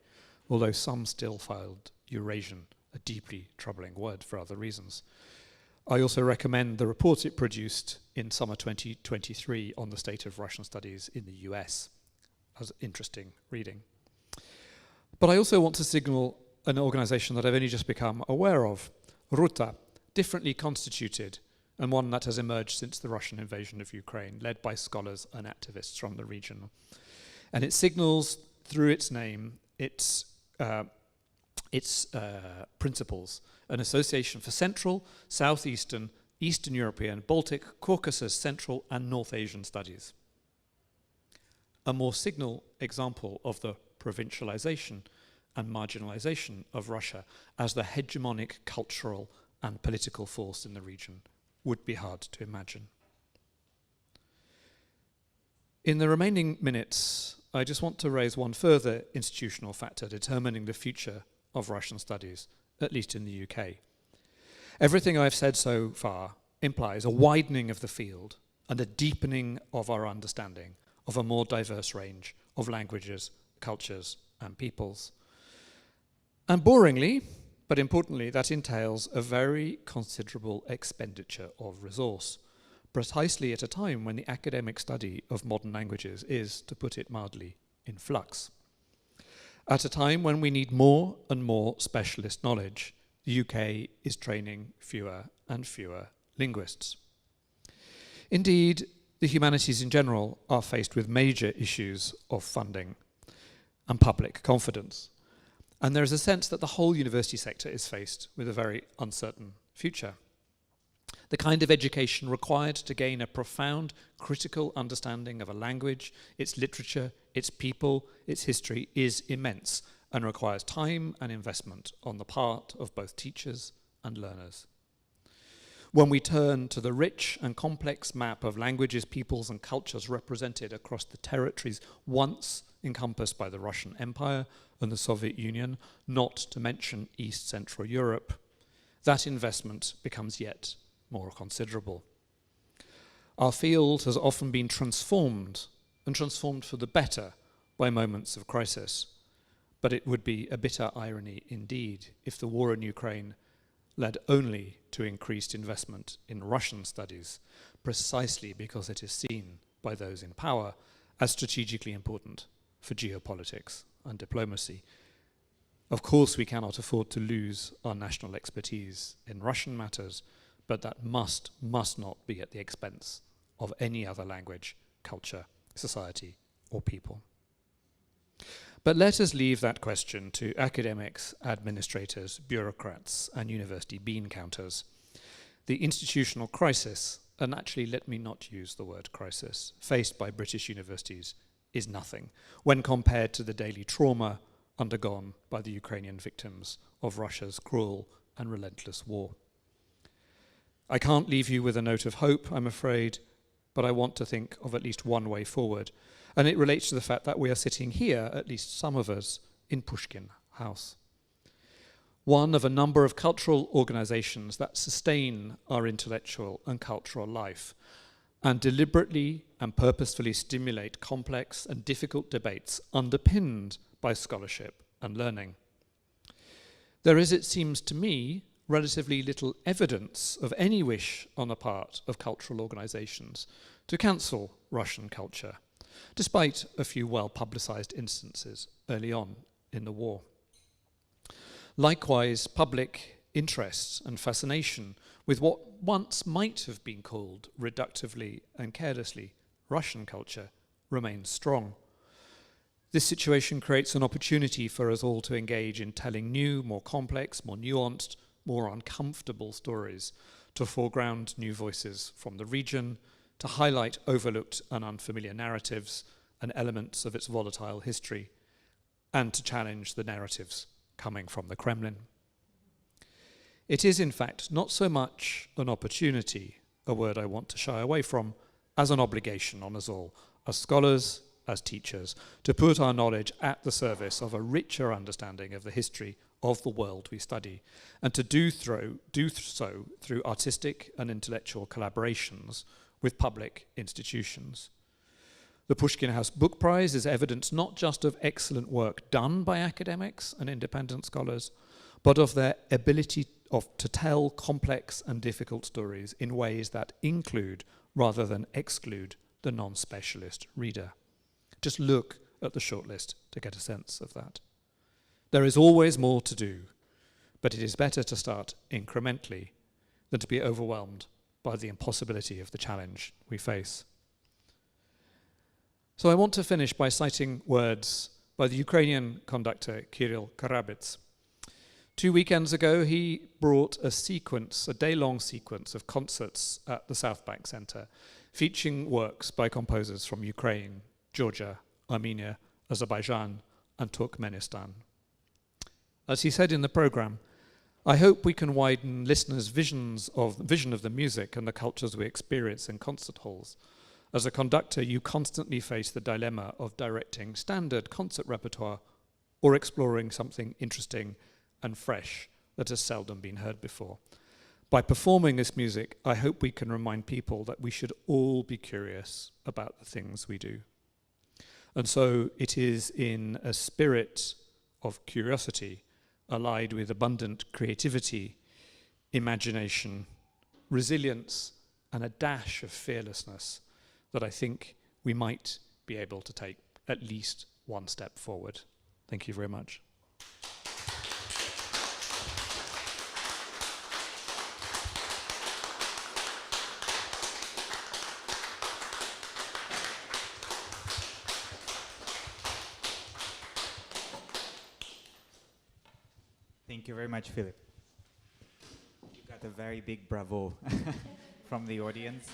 [SPEAKER 2] although some still filed Eurasian, a deeply troubling word for other reasons. I also recommend the report it produced in summer 2023 on the state of Russian studies in the US as interesting reading. But I also want to signal an organisation that I've only just become aware of, Ruta, differently constituted, and one that has emerged since the Russian invasion of Ukraine, led by scholars and activists from the region. And it signals through its name its principles, an association for Central, Southeastern, Eastern European, Baltic, Caucasus, Central and North Asian studies. A more signal example of the provincialisation and marginalisation of Russia as the hegemonic cultural and political force in the region would be hard to imagine. In the remaining minutes, I just want to raise one further institutional factor determining the future of Russian studies, at least in the UK. Everything I've said so far implies a widening of the field and a deepening of our understanding of a more diverse range of languages, cultures, and peoples. And boringly, but importantly, that entails a very considerable expenditure of resource, precisely at a time when the academic study of modern languages is, to put it mildly, in flux. At a time when we need more and more specialist knowledge, the UK is training fewer and fewer linguists. Indeed, the humanities in general are faced with major issues of funding and public confidence. And there is a sense that the whole university sector is faced with a very uncertain future. The kind of education required to gain a profound critical understanding of a language, its literature, its people, its history is immense and requires time and investment on the part of both teachers and learners. When we turn to the rich and complex map of languages, peoples and cultures represented across the territories once encompassed by the Russian Empire and the Soviet Union, not to mention East Central Europe, that investment becomes yet more considerable. Our field has often been transformed, and transformed for the better, by moments of crisis. But it would be a bitter irony indeed if the war in Ukraine led only to increased investment in Russian studies, precisely because it is seen by those in power as strategically important for geopolitics and diplomacy. Of course, we cannot afford to lose our national expertise in Russian matters, but that must not be at the expense of any other language, culture, society, or people. But let us leave that question to academics, administrators, bureaucrats, and university bean counters. The institutional crisis, and actually let me not use the word crisis, faced by British universities is nothing when compared to the daily trauma undergone by the Ukrainian victims of Russia's cruel and relentless war. I can't leave you with a note of hope, I'm afraid, but I want to think of at least one way forward. And it relates to the fact that we are sitting here, at least some of us, in Pushkin House. One of a number of cultural organizations that sustain our intellectual and cultural life and deliberately and purposefully stimulate complex and difficult debates underpinned by scholarship and learning. There is, it seems to me, relatively little evidence of any wish on the part of cultural organizations to cancel Russian culture, despite a few well-publicized instances early on in the war. Likewise, public interest and fascination with what once might have been called reductively and carelessly Russian culture remains strong. This situation creates an opportunity for us all to engage in telling new, more complex, more nuanced, more uncomfortable stories, to foreground new voices from the region, to highlight overlooked and unfamiliar narratives and elements of its volatile history, and to challenge the narratives coming from the Kremlin. It is, in fact, not so much an opportunity, a word I want to shy away from, as an obligation on us all, as scholars, as teachers, to put our knowledge at the service of a richer understanding of the history of the world we study, and to do so through artistic and intellectual collaborations with public institutions. The Pushkin House Book Prize is evidence not just of excellent work done by academics and independent scholars, but of their ability to tell complex and difficult stories in ways that include rather than exclude the non-specialist reader. Just look at the shortlist to get a sense of that. There is always more to do, but it is better to start incrementally than to be overwhelmed by the impossibility of the challenge we face. So I want to finish by citing words by the Ukrainian conductor Kirill Karabets. 2 weekends ago, he brought a day-long sequence of concerts at the South Bank Centre, featuring works by composers from Ukraine, Georgia, Armenia, Azerbaijan, and Turkmenistan. As he said in the programme, I hope we can widen listeners' vision of the music and the cultures we experience in concert halls. As a conductor, you constantly face the dilemma of directing standard concert repertoire or exploring something interesting and fresh that has seldom been heard before. By performing this music, I hope we can remind people that we should all be curious about the things we do. And so it is in a spirit of curiosity, allied with abundant creativity, imagination, resilience, and a dash of fearlessness, that I think we might be able to take at least one step forward. Thank you very much.
[SPEAKER 1] Thank you very much, Philip. You got a very big bravo from the audience.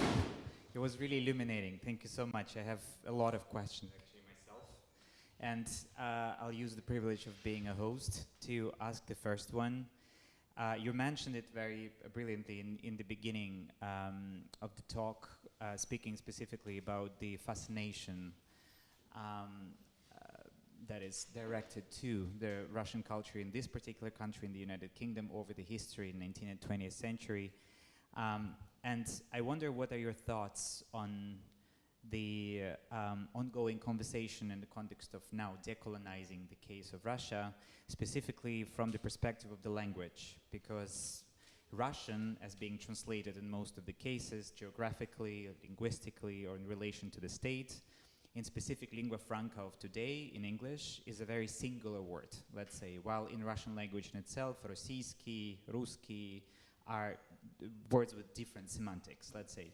[SPEAKER 1] It was really illuminating. Thank you so much. I have a lot of questions actually myself. And I'll use the privilege of being a host to ask the first one. You mentioned it very brilliantly in the beginning of the talk, speaking specifically about the fascination that is directed to the Russian culture in this particular country, in the United Kingdom, over the history in 19th and 20th century. And I wonder, what are your thoughts on the ongoing conversation in the context of now decolonizing the case of Russia, specifically from the perspective of the language? Because Russian, as being translated in most of the cases, geographically, linguistically, or in relation to the state, in specific lingua franca of today, in English, is a very singular word, let's say, while in Russian language in itself, Rossiyski, Ruski are words with different semantics, let's say.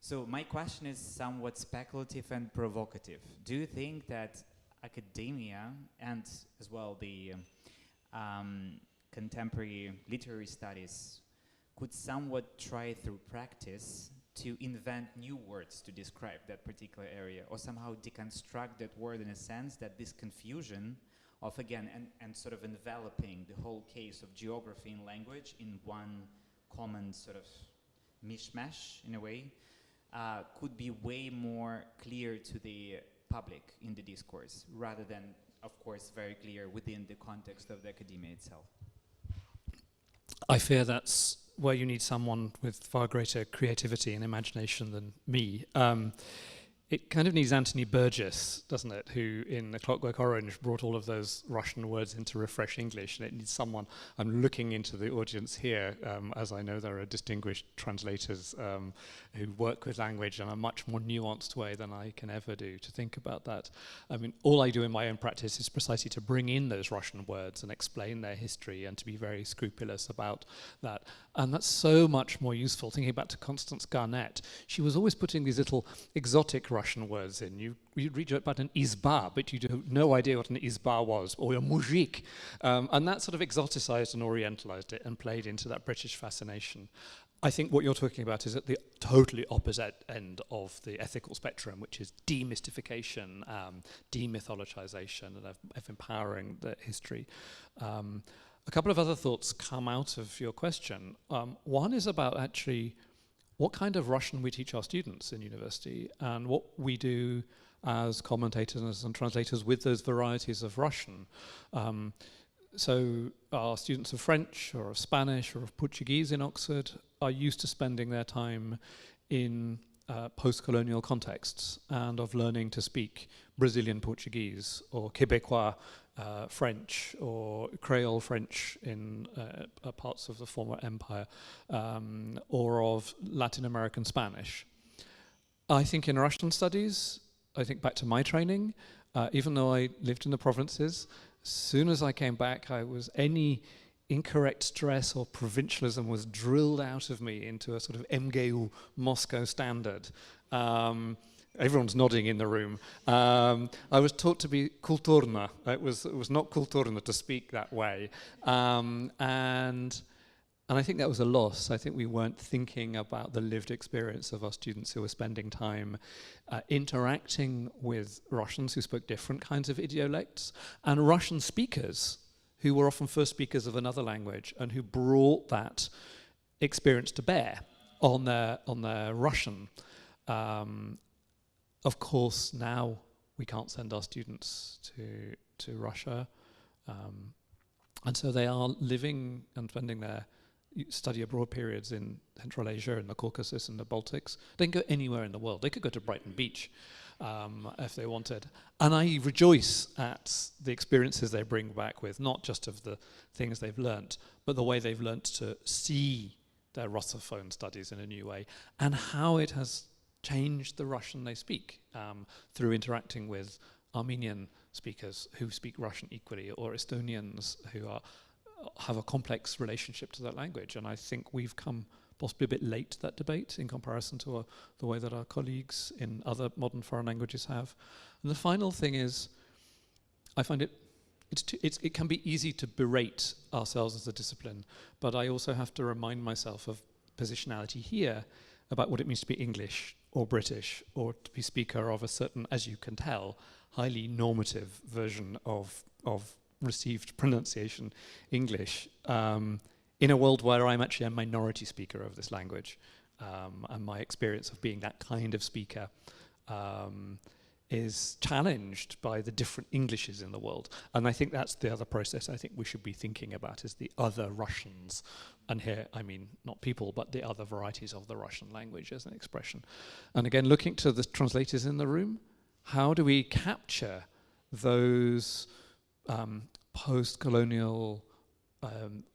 [SPEAKER 1] So my question is somewhat speculative and provocative. Do you think that academia and as well the contemporary literary studies could somewhat try through practice to invent new words to describe that particular area, or somehow deconstruct that word in a sense that this confusion of, again, and sort of enveloping the whole case of geography and language in one common sort of mishmash, in a way, could be way more clear to the public in the discourse, rather than, of course, very clear within the context of the academia itself?
[SPEAKER 2] I fear that's where you need someone with far greater creativity and imagination than me. It kind of needs Anthony Burgess, doesn't it, who in The Clockwork Orange brought all of those Russian words into refresh English, and it needs someone. I'm looking into the audience here, as I know there are distinguished translators who work with language in a much more nuanced way than I can ever do, to think about that. I mean, all I do in my own practice is precisely to bring in those Russian words and explain their history, and to be very scrupulous about that. And that's so much more useful. Thinking back to Constance Garnett, she was always putting these little exotic Russian words in. You'd read about an izba, but you'd have no idea what an izba was, or a mujik. And that sort of exoticized and orientalized it and played into that British fascination. I think what you're talking about is at the totally opposite end of the ethical spectrum, which is demystification, demythologization, and of empowering the history. A couple of other thoughts come out of your question. One is about actually what kind of Russian we teach our students in university, and what we do as commentators and translators with those varieties of Russian. So our students of French or of Spanish or of Portuguese in Oxford are used to spending their time in post-colonial contexts and of learning to speak Brazilian Portuguese or Quebecois French or Creole French in parts of the former empire, or of Latin American Spanish. I think in Russian studies, I think back to my training, even though I lived in the provinces, as soon as I came back, any incorrect stress or provincialism was drilled out of me into a sort of MGU Moscow standard. Everyone's nodding in the room. I was taught to be kulturna. It was not kulturna to speak that way. And I think that was a loss. I think we weren't thinking about the lived experience of our students who were spending time interacting with Russians who spoke different kinds of idiolects, and Russian speakers who were often first speakers of another language and who brought that experience to bear on their Russian. Of course, now we can't send our students to Russia, and so they are living and spending their study abroad periods in Central Asia and the Caucasus and the Baltics. They can go anywhere in the world. They could go to Brighton Beach if they wanted. And I rejoice at the experiences they bring back with, not just of the things they've learnt, but the way they've learnt to see their Russophone studies in a new way, and how it has changed the Russian they speak through interacting with Armenian speakers who speak Russian equally, or Estonians who have a complex relationship to that language. And I think we've come possibly a bit late to that debate in comparison to the way that our colleagues in other modern foreign languages have. And the final thing is, I find it can be easy to berate ourselves as a discipline, but I also have to remind myself of positionality here about what it means to be English or British, or to be speaker of a certain, as you can tell, highly normative version of received pronunciation English, in a world where I'm actually a minority speaker of this language, and my experience of being that kind of speaker is challenged by the different Englishes in the world. And I think that's the other process I think we should be thinking about, is the other Russians. And here, I mean, not people, but the other varieties of the Russian language as an expression. And again, looking to the translators in the room, how do we capture those post-colonial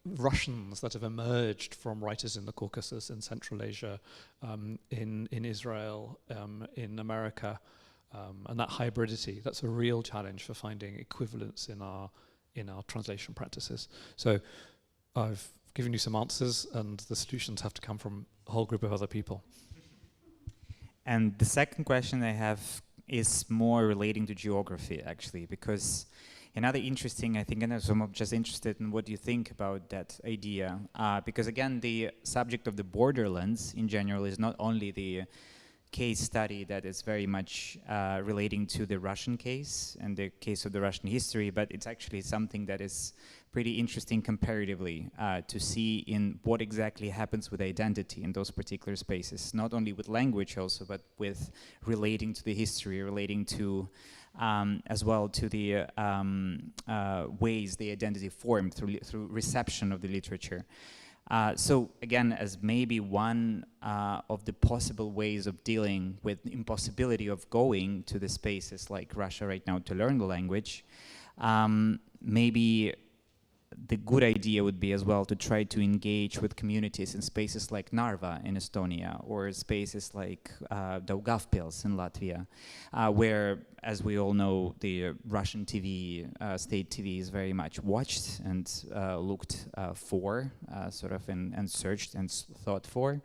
[SPEAKER 2] Russians that have emerged from writers in the Caucasus, in Central Asia, in Israel, in America, and that hybridity? That's a real challenge for finding equivalence in our translation practices. So I've given you some answers, and the solutions have to come from a whole group of other people.
[SPEAKER 1] And the second question I have is more relating to geography, actually, because another interesting, I think, and I'm just interested in what you think about that idea, because again, the subject of the borderlands in general is not only the case study that is very much relating to the Russian case and the case of the Russian history, but it's actually something that is pretty interesting comparatively to see in what exactly happens with identity in those particular spaces, not only with language also, but with relating to the history, relating to as well to the ways the identity formed through reception of the literature. So again, as maybe one of the possible ways of dealing with the impossibility of going to the spaces like Russia right now to learn the language, maybe the good idea would be as well to try to engage with communities in spaces like Narva in Estonia, or spaces like Daugavpils in Latvia, where, as we all know, the Russian TV, state TV, is very much watched and looked for, sort of, and searched and thought for.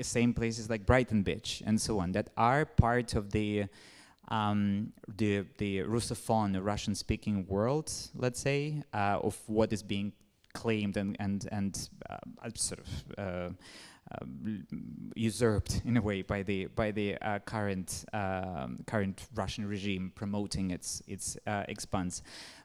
[SPEAKER 1] Same places like Brighton Beach and so on, that are part of the Russophone, Russian-speaking world, let's say, of what is being claimed and sort of usurped in a way by the current Russian regime promoting its expanse.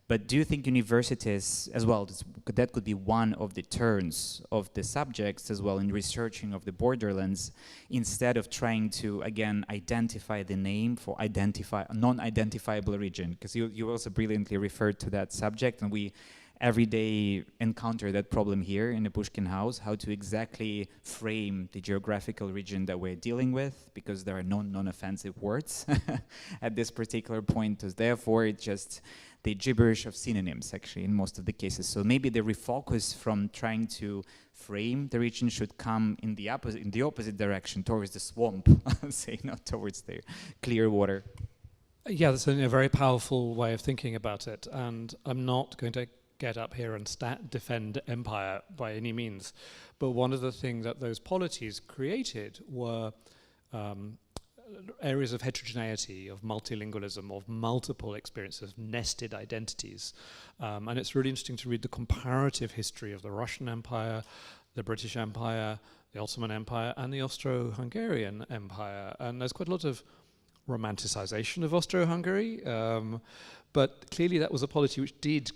[SPEAKER 1] But do you think universities as well, that could be one of the turns of the subjects as well in researching of the borderlands, instead of trying to, again, identify the name for non-identifiable region? Because you also brilliantly referred to that subject, and we every day encounter that problem here in the Pushkin House, how to exactly frame the geographical region that we're dealing with, because there are no non-offensive words at this particular point. So therefore, it's just the gibberish of synonyms, actually, in most of the cases. So maybe the refocus from trying to frame the region should come in the opposite direction, towards the swamp, say, not towards the clear water.
[SPEAKER 2] Yeah, that's a very powerful way of thinking about it, and I'm not going to get up here and defend empire by any means, but one of the things that those polities created were areas of heterogeneity, of multilingualism, of multiple experiences, of nested identities. And it's really interesting to read the comparative history of the Russian Empire, the British Empire, the Ottoman Empire, and the Austro-Hungarian Empire. And there's quite a lot of romanticization of Austro-Hungary, but clearly that was a polity which did,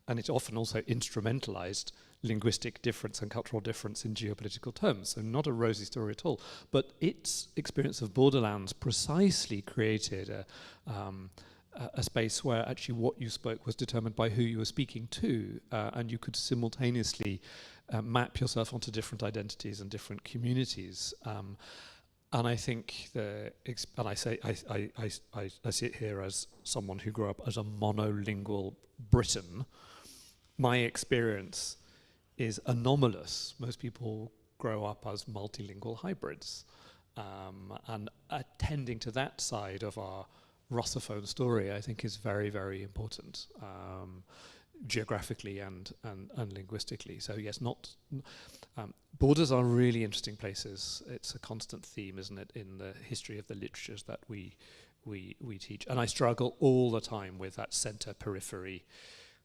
[SPEAKER 2] and it often also instrumentalized linguistic difference and cultural difference in geopolitical terms. So not a rosy story at all. But its experience of borderlands precisely created a space where actually what you spoke was determined by who you were speaking to, and you could simultaneously map yourself onto different identities and different communities. And I think, and I see it here as someone who grew up as a monolingual Briton. My experience is anomalous. Most people grow up as multilingual hybrids. And attending to that side of our Russophone story, I think, is very, very important, geographically and linguistically. So yes, borders are really interesting places. It's a constant theme, isn't it, in the history of the literatures that we teach. And I struggle all the time with that center-periphery.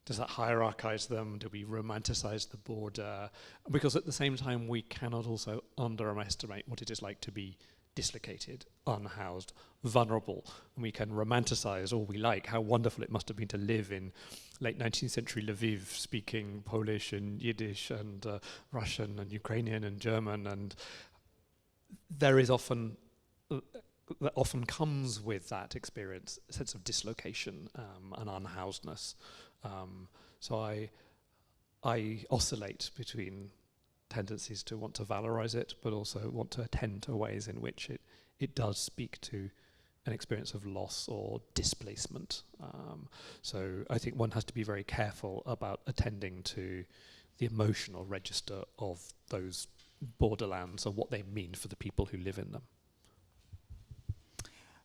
[SPEAKER 2] Does that hierarchize them? Do we romanticize the border? Because at the same time, we cannot also underestimate what it is like to be dislocated, unhoused, vulnerable. And we can romanticize all we like, how wonderful it must have been to live in late 19th century Lviv, speaking Polish and Yiddish and Russian and Ukrainian and German. And there is often, that often comes with that experience, a sense of dislocation and unhousedness. So I oscillate between tendencies to want to valorize it, but also want to attend to ways in which it does speak to an experience of loss or displacement. So I think one has to be very careful about attending to the emotional register of those borderlands and what they mean for the people who live in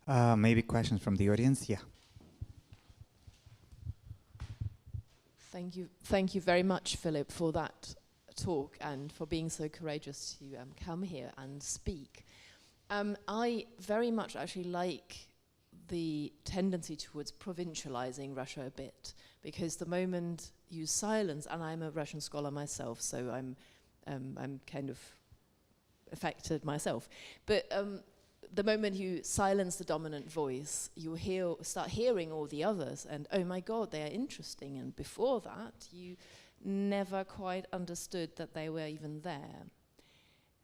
[SPEAKER 2] them.
[SPEAKER 1] Maybe questions from the audience? Yeah.
[SPEAKER 3] Thank you very much, Philip, for that talk and for being so courageous to come here and speak. I very much actually like the tendency towards provincializing Russia a bit, because the moment you silence, and I'm a Russian scholar myself, so I'm kind of affected myself, but the moment you silence the dominant voice, you start hearing all the others, and oh my God, they are interesting. And before that, you never quite understood that they were even there.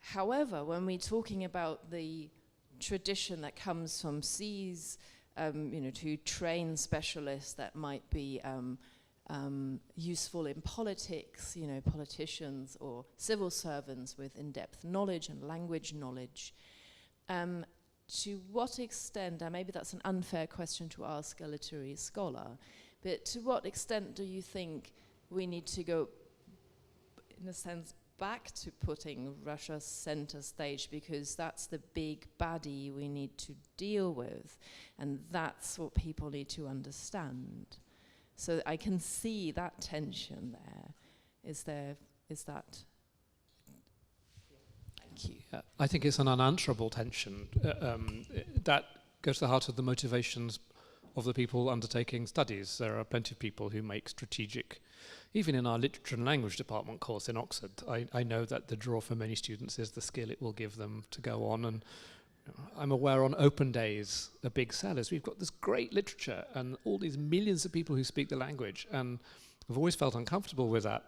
[SPEAKER 3] However, when we're talking about the tradition that comes from seas, to train specialists that might be useful in politics, politicians or civil servants with in-depth knowledge and language knowledge. To what extent, and maybe that's an unfair question to ask a literary scholar, but to what extent do you think we need to go, in a sense, back to putting Russia center stage, because that's the big baddie we need to deal with, and that's what people need to understand. So I can see that tension there. Is that?
[SPEAKER 2] Yeah, I think it's an unanswerable tension. That goes to the heart of the motivations of the people undertaking studies. There are plenty of people who make strategic, even in our literature and language department course in Oxford, I know that the draw for many students is the skill it will give them to go on. And I'm aware on open days, the big sellers, we've got this great literature and all these millions of people who speak the language. And I've always felt uncomfortable with that,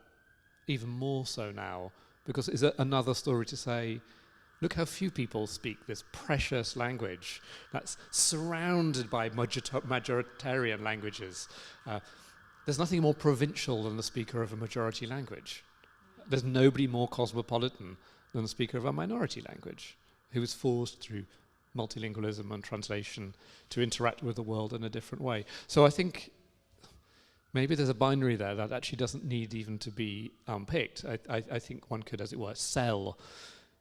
[SPEAKER 2] even more so now. Because is it another story to say, look how few people speak this precious language that's surrounded by majoritarian languages. There's nothing more provincial than the speaker of a majority language. There's nobody more cosmopolitan than the speaker of a minority language, who is forced through multilingualism and translation to interact with the world in a different way. So I think maybe there's a binary there that actually doesn't need even to be unpicked. I think one could, as it were, sell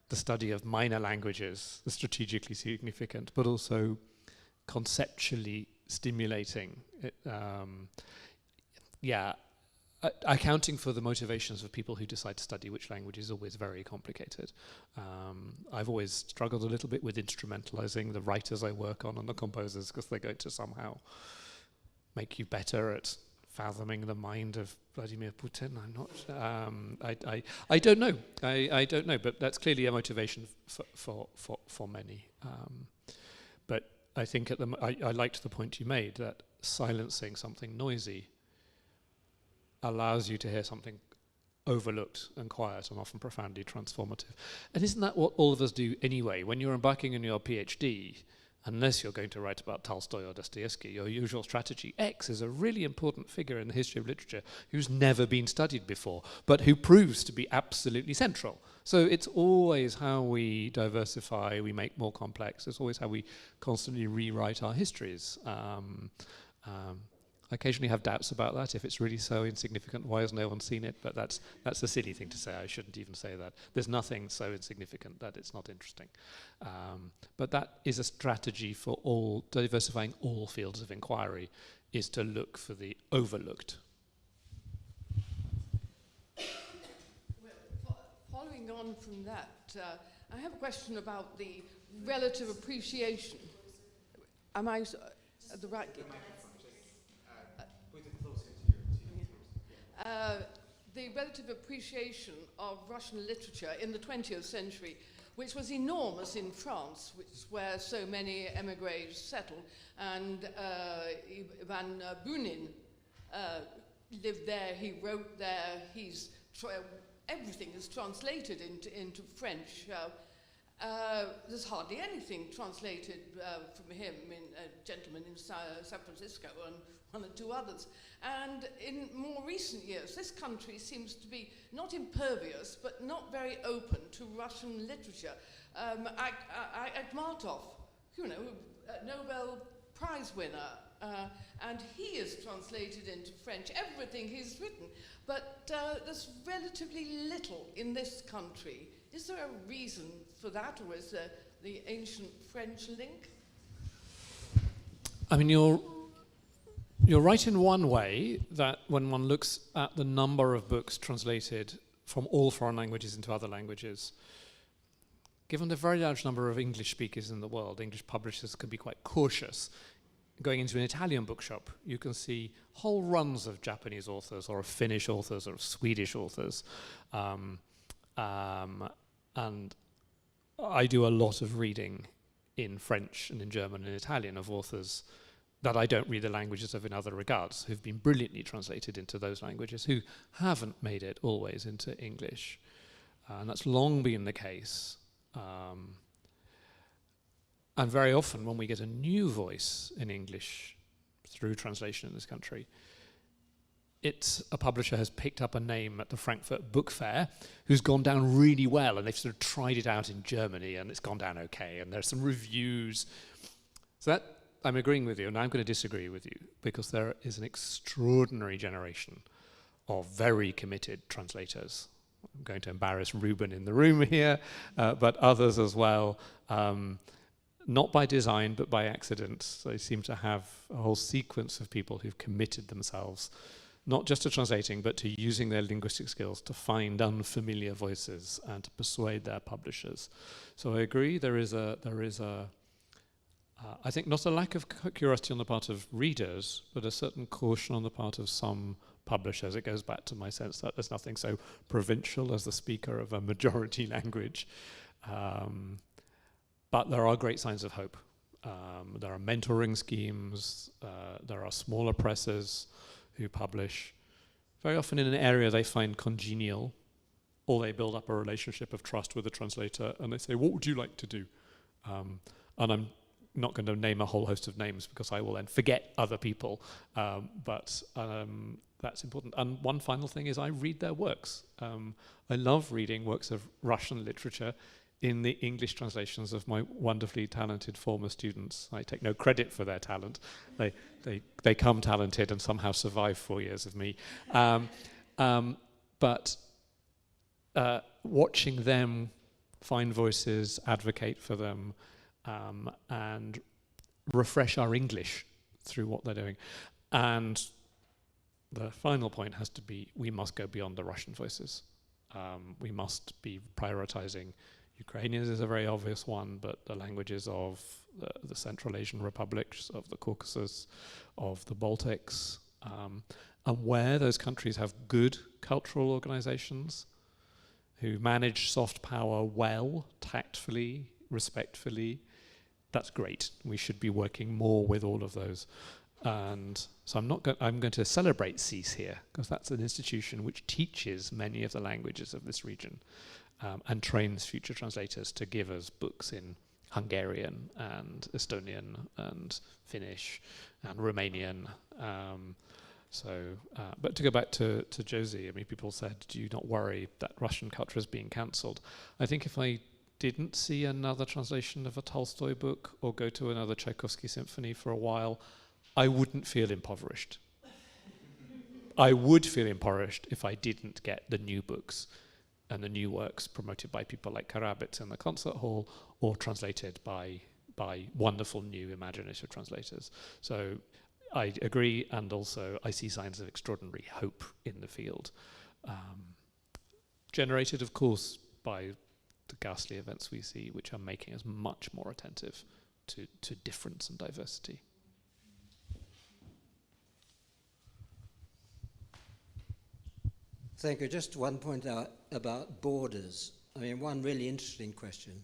[SPEAKER 2] the study of minor languages, the strategically significant, but also conceptually stimulating. Accounting for the motivations of people who decide to study which language is always very complicated. I've always struggled a little bit with instrumentalizing the writers I work on and the composers, because they're going to somehow make you better at fathoming the mind of Vladimir Putin. I'm not. I don't know. I don't know. But that's clearly a motivation for many. But I think I liked the point you made that silencing something noisy allows you to hear something overlooked and quiet and often profoundly transformative. And isn't that what all of us do anyway? When you're embarking on your PhD, unless you're going to write about Tolstoy or Dostoevsky, your usual strategy, X is a really important figure in the history of literature who's never been studied before, but who proves to be absolutely central. So it's always how we diversify, we make more complex. It's always how we constantly rewrite our histories. I occasionally have doubts about that. If it's really so insignificant, why has no one seen it? But that's a silly thing to say. I shouldn't even say that. There's nothing so insignificant that it's not interesting. But that is a strategy for diversifying all fields of inquiry, is to look for the overlooked.
[SPEAKER 4] Well, following on from that, I have a question about the relative appreciation. Am I at the right? The relative appreciation of Russian literature in the 20th century, which was enormous in France, where so many emigres settled, and Ivan Bunin lived there, he wrote there, everything is translated into French. There's hardly anything translated from him in Gentleman in San Francisco and one or two others. And in more recent years, this country seems to be not impervious, but not very open to Russian literature. Akhmatov, Nobel Prize winner, and he is translated into French, everything he's written. But there's relatively little in this country. Is there a reason for that, or is there the ancient French link?
[SPEAKER 2] I mean, you're right in one way, that when one looks at the number of books translated from all foreign languages into other languages, given the very large number of English speakers in the world, English publishers can be quite cautious. Going into an Italian bookshop, you can see whole runs of Japanese authors or of Finnish authors or of Swedish authors. And I do a lot of reading in French and in German and Italian of authors that I don't read the languages of in other regards, who've been brilliantly translated into those languages, who haven't made it always into English. And that's long been the case. And very often when we get a new voice in English through translation in this country, it's a publisher has picked up a name at the Frankfurt Book Fair who's gone down really well, and they've sort of tried it out in Germany and it's gone down okay, and there's some reviews. So that, I'm agreeing with you, and I'm going to disagree with you, because there is an extraordinary generation of very committed translators. I'm going to embarrass Ruben in the room here, but others as well, not by design, but by accident. They seem to have a whole sequence of people who've committed themselves, not just to translating, but to using their linguistic skills to find unfamiliar voices and to persuade their publishers. So I agree, there is a I think not a lack of curiosity on the part of readers, but a certain caution on the part of some publishers. It goes back to my sense that there's nothing so provincial as the speaker of a majority language. But there are great signs of hope. There are mentoring schemes, there are smaller presses who publish, very often in an area they find congenial, or they build up a relationship of trust with the translator, and they say, what would you like to do? And I'm not going to name a whole host of names because I will then forget other people, but that's important. And one final thing is I read their works. I love reading works of Russian literature in the English translations of my wonderfully talented former students. I take no credit for their talent. They come talented and somehow survive 4 years of me. But watching them find voices, advocate for them, and refresh our English through what they're doing. And the final point has to be, we must go beyond the Russian voices. We must be prioritizing. Ukrainian is a very obvious one, but the languages of the Central Asian republics, of the Caucasus, of the Baltics, and where those countries have good cultural organizations who manage soft power well, tactfully, respectfully, that's great. We should be working more with all of those. And so I'm going to celebrate CEAS here, because that's an institution which teaches many of the languages of this region, and trains future translators to give us books in Hungarian and Estonian and Finnish and Romanian. But to go back to Josie, I mean, people said, do you not worry that Russian culture is being cancelled? I think if I didn't see another translation of a Tolstoy book or go to another Tchaikovsky symphony for a while, I wouldn't feel impoverished. I would feel impoverished if I didn't get the new books and the new works promoted by people like Karabits in the concert hall or translated by wonderful new imaginative translators. So I agree, and also I see signs of extraordinary hope in the field. Generated, of course, by the ghastly events we see, which are making us much more attentive to difference and diversity.
[SPEAKER 5] Thank you. Just one point out about borders. I mean, one really interesting question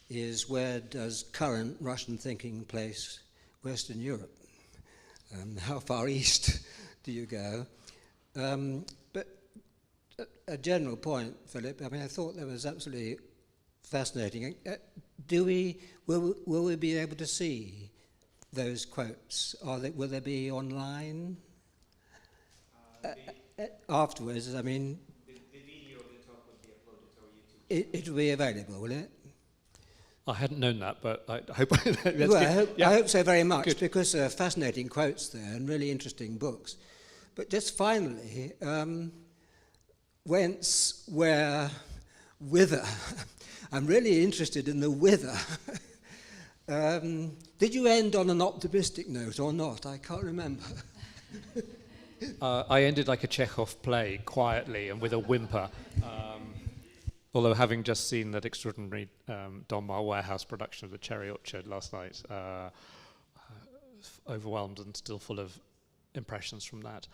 [SPEAKER 5] is, where does current Russian thinking place Western Europe? How far east do you go? But a general point, Philip, I mean, I thought that was absolutely fascinating. Will we be able to see those quotes? Will they be online? Afterwards, I mean,
[SPEAKER 1] the video of the talk will be uploaded to our YouTube channel.
[SPEAKER 5] It will be available, will it?
[SPEAKER 2] I hadn't known that, but I hope
[SPEAKER 5] I hope so very much.
[SPEAKER 2] Good.
[SPEAKER 5] Because there are fascinating quotes there and really interesting books. But just finally, Whence, Where, Whither. I'm really interested in the whither. Did you end on an optimistic note or not? I can't remember.
[SPEAKER 2] I ended like a Chekhov play, quietly and with a whimper. Although having just seen that extraordinary Donmar Warehouse production of The Cherry Orchard last night, overwhelmed and still full of impressions from that.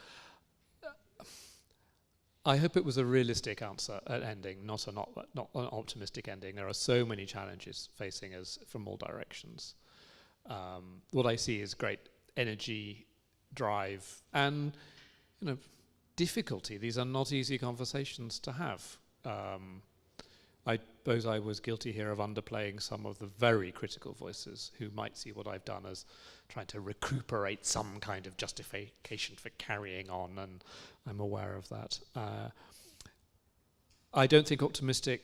[SPEAKER 2] I hope it was a realistic answer at ending, not an optimistic ending. There are so many challenges facing us from all directions. What I see is great energy, drive, and difficulty. These are not easy conversations to have. I suppose I was guilty here of underplaying some of the very critical voices who might see what I've done as trying to recuperate some kind of justification for carrying on, and I'm aware of that. I don't think optimism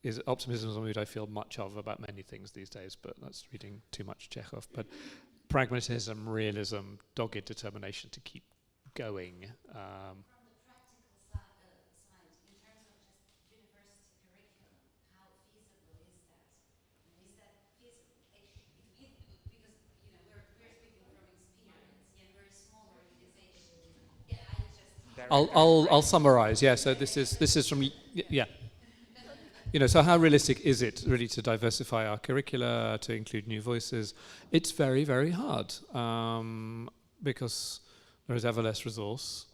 [SPEAKER 2] is a mood I feel much of about many things these days, but that's reading too much Chekhov. But pragmatism, realism, dogged determination to keep going.
[SPEAKER 6] From the practical side, in terms of just university curriculum, how feasible is that? Is that feasible? Because we're speaking from experience, and we're a small organization. Yeah,
[SPEAKER 2] I'll summarize. Yeah, so this is from so how realistic is it really to diversify our curricula, to include new voices? It's very, very hard because there is ever less resource.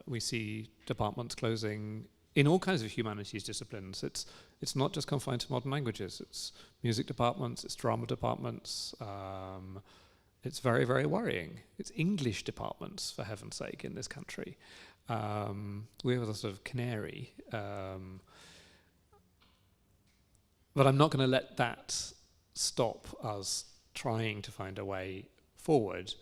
[SPEAKER 2] We see departments closing in all kinds of humanities disciplines. It's not just confined to modern languages. It's music departments, it's drama departments. It's very, very worrying. It's English departments, for heaven's sake, in this country. We have a sort of canary. But I'm not going to let that stop us trying to find a way forward.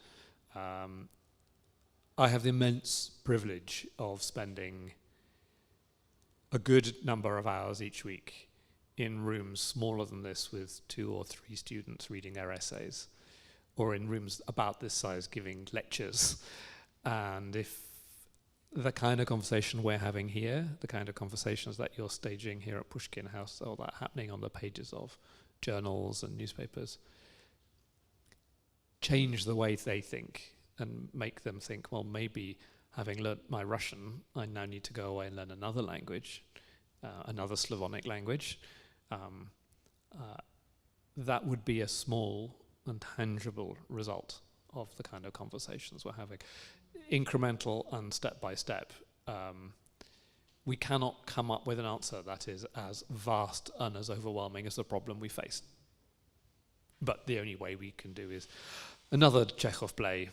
[SPEAKER 2] I have the immense privilege of spending a good number of hours each week in rooms smaller than this with 2 or 3 students reading their essays, or in rooms about this size giving lectures. And if the kind of conversation we're having here, the kind of conversations that you're staging here at Pushkin House, all that happening on the pages of journals and newspapers, change the way they think and make them think, well, maybe having learnt my Russian, I now need to go away and learn another language, another Slavonic language. That would be a small and tangible result of the kind of conversations we're having. Incremental and step by step. We cannot come up with an answer that is as vast and as overwhelming as the problem we face. But the only way we can do is another Chekhov play.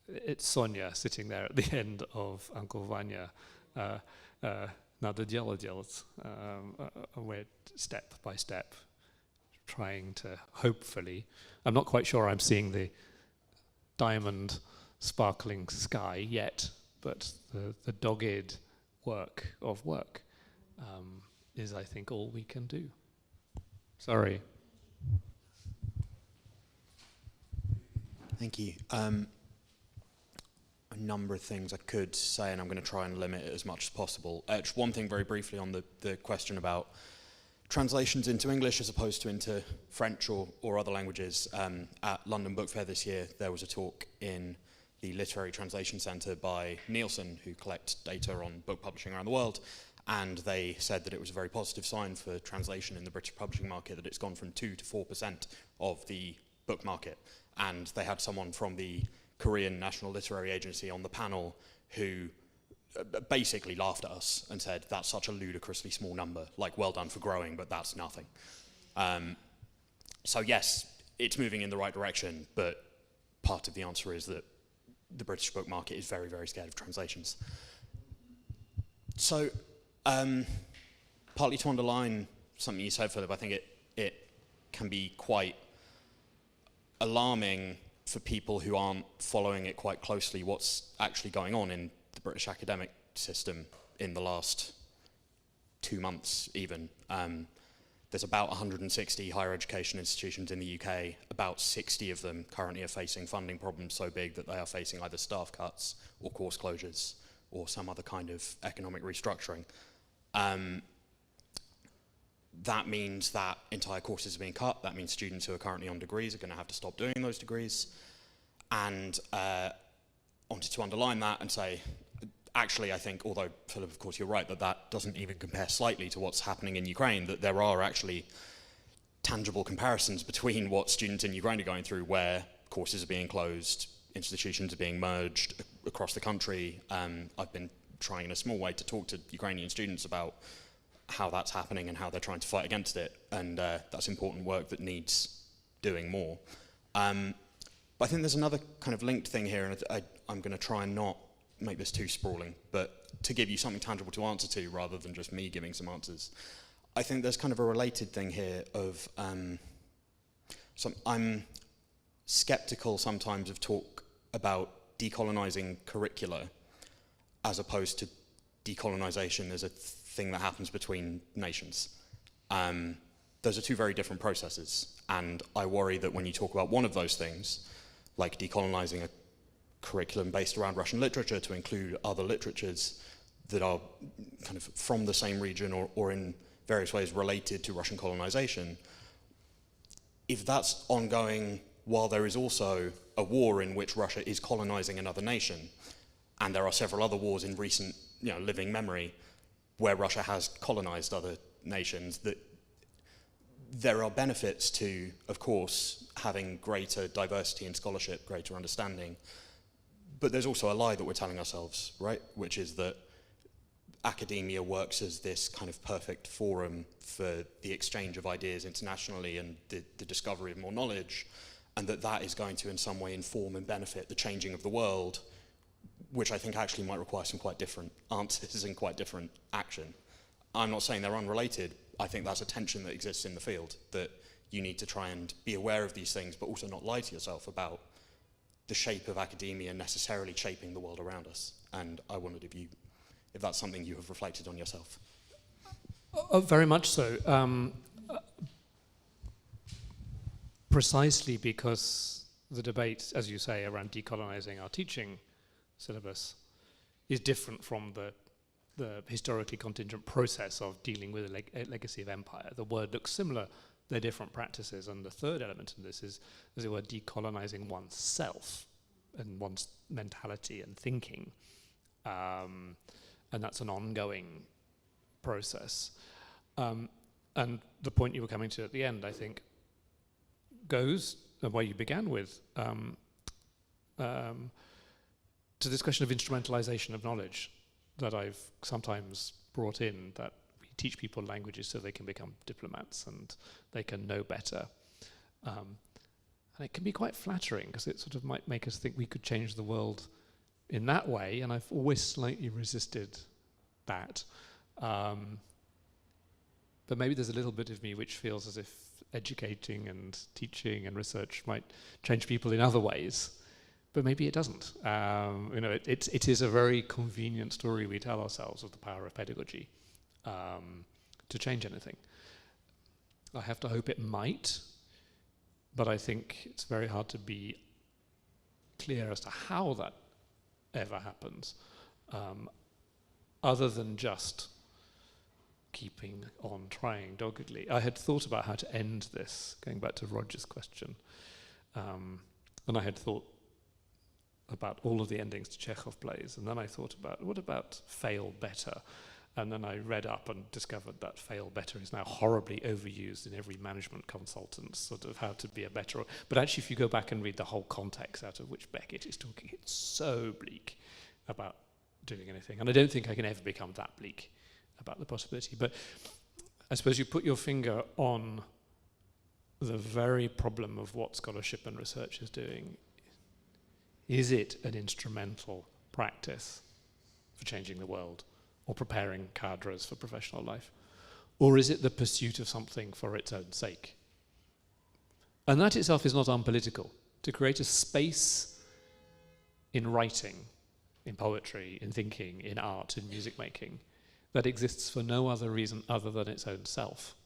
[SPEAKER 2] It's Sonia sitting there at the end of Uncle Vanya. Надо дело делать. We're step by step trying to hopefully, I'm not quite sure I'm seeing the diamond sparkling sky yet, but the dogged work is, I think, all we can do. Sorry.
[SPEAKER 7] Thank you. A number of things I could say, and I'm going to try and limit it as much as possible. Just one thing very briefly on the question about translations into English as opposed to into French or other languages. At London Book Fair this year, there was a talk in the Literary Translation Centre by Nielsen, who collect data on book publishing around the world, and they said that it was a very positive sign for translation in the British publishing market, that it's gone from 2 to 4% of the book market. And they had someone from the Korean National Literary Agency on the panel who basically laughed at us and said, that's such a ludicrously small number, like, well done for growing, but that's nothing. So yes, it's moving in the right direction, but part of the answer is that the British book market is very, very scared of translations. So, partly to underline something you said, Philip, I think it can be quite alarming for people who aren't following it quite closely what's actually going on in the British academic system in the last 2 months even. There's about 160 higher education institutions in the UK. About 60 of them currently are facing funding problems so big that they are facing either staff cuts or course closures or some other kind of economic restructuring. That means that entire courses are being cut. That means students who are currently on degrees are going to have to stop doing those degrees. And wanted to underline that and say, actually, I think, although, Philip, of course, you're right, that doesn't even compare slightly to what's happening in Ukraine, that there are actually tangible comparisons between what students in Ukraine are going through, where courses are being closed, institutions are being merged across the country. I've been trying in a small way to talk to Ukrainian students about how that's happening and how they're trying to fight against it, and that's important work that needs doing more. But I think there's another kind of linked thing here, and I'm going to try and not make this too sprawling, but to give you something tangible to answer to rather than just me giving some answers. I think there's kind of a related thing here of I'm skeptical sometimes of talk about decolonising curricula as opposed to decolonisation as a thing that happens between nations. Those are two very different processes, and I worry that when you talk about one of those things, like decolonising a curriculum based around Russian literature to include other literatures that are kind of from the same region or in various ways related to Russian colonization, if that's ongoing while there is also a war in which Russia is colonizing another nation, and there are several other wars in recent living memory where Russia has colonized other nations, that there are benefits to, of course, having greater diversity in scholarship, greater understanding. But there's also a lie that we're telling ourselves, right? Which is that academia works as this kind of perfect forum for the exchange of ideas internationally and the discovery of more knowledge, and that is going to in some way inform and benefit the changing of the world, which I think actually might require some quite different answers and quite different action. I'm not saying they're unrelated. I think that's a tension that exists in the field, that you need to try and be aware of these things, but also not lie to yourself about the shape of academia necessarily shaping the world around us. And I wondered if that's something you have reflected on yourself.
[SPEAKER 2] Very much so. Precisely because the debate, as you say, around decolonising our teaching syllabus is different from the historically contingent process of dealing with a legacy of empire. The word looks similar, they're different practices, and the third element in this is, as it were, decolonising oneself and one's mentality and thinking. And that's an ongoing process. And the point you were coming to at the end, I think, goes, the way you began with, to this question of instrumentalization of knowledge that I've sometimes brought in, that we teach people languages so they can become diplomats and they can know better. And it can be quite flattering because it sort of might make us think we could change the world in that way, and I've always slightly resisted that. But maybe there's a little bit of me which feels as if educating and teaching and research might change people in other ways, but maybe it doesn't. It is a very convenient story we tell ourselves of the power of pedagogy to change anything. I have to hope it might, but I think it's very hard to be clear as to how that ever happens, other than just keeping on trying doggedly. I had thought about how to end this, going back to Roger's question, and I had thought about all of the endings to Chekhov plays, and then I thought about, what about fail better? And then I read up and discovered that fail better is now horribly overused in every management consultant, sort of how to be a better. But actually, if you go back and read the whole context out of which Beckett is talking, it's so bleak about doing anything. And I don't think I can ever become that bleak about the possibility. But I suppose you put your finger on the very problem of what scholarship and research is doing. Is it an instrumental practice for changing the world or preparing cadres for professional life? Or is it the pursuit of something for its own sake? And that itself is not unpolitical. To create a space in writing, in poetry, in thinking, in art, in music making, that exists for no other reason other than its own self,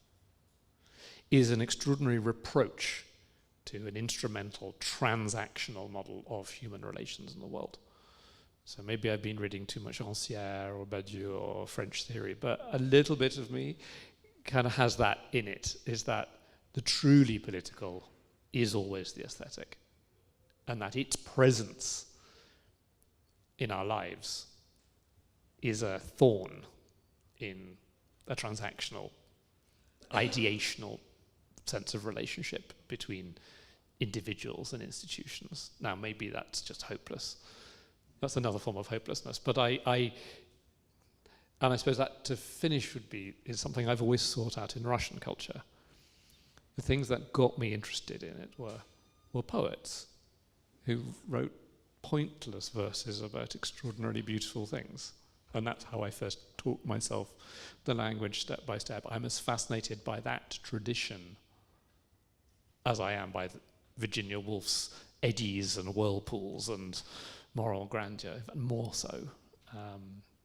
[SPEAKER 2] is an extraordinary reproach to an instrumental, transactional model of human relations in the world. So maybe I've been reading too much Rancière or Badiou or French theory, but a little bit of me kind of has that in it, is that the truly political is always the aesthetic, and that its presence in our lives is a thorn in a transactional, ideational sense of relationship between individuals and institutions. Now, maybe that's just hopeless. That's another form of hopelessness. But I suppose that to finish is something I've always sought out in Russian culture. The things that got me interested in it were poets who wrote pointless verses about extraordinarily beautiful things. And that's how I first taught myself the language step by step. I'm as fascinated by that tradition as I am by Virginia Woolf's eddies and whirlpools and moral grandeur, more so.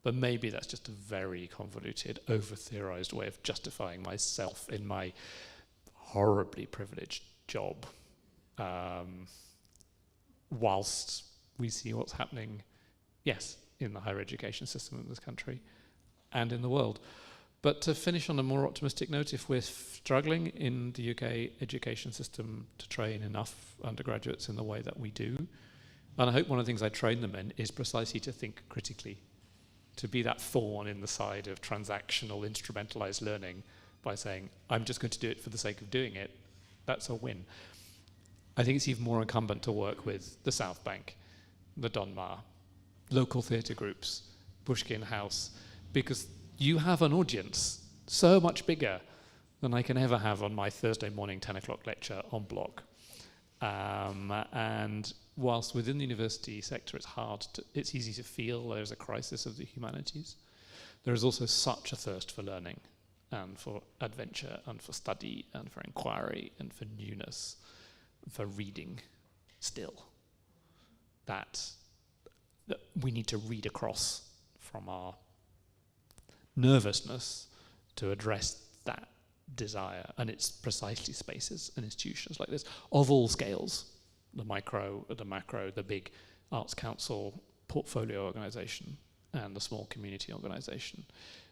[SPEAKER 2] But maybe that's just a very convoluted, over-theorized way of justifying myself in my horribly privileged job, whilst we see what's happening, yes, in the higher education system in this country and in the world. But to finish on a more optimistic note, if we're struggling in the UK education system to train enough undergraduates in the way that we do, and I hope one of the things I train them in is precisely to think critically, to be that thorn in the side of transactional, instrumentalized learning by saying, I'm just going to do it for the sake of doing it, that's a win. I think it's even more incumbent to work with the South Bank, the Donmar, local theatre groups, Pushkin House, because you have an audience so much bigger than I can ever have on my Thursday morning 10 o'clock lecture on block. And whilst within the university sector it's easy to feel there's a crisis of the humanities, there is also such a thirst for learning and for adventure and for study and for inquiry and for newness, for reading still. That we need to read across from our nervousness to address that desire, and it's precisely spaces and institutions like this of all scales, the micro, the macro, the big arts council portfolio organisation and the small community organisation.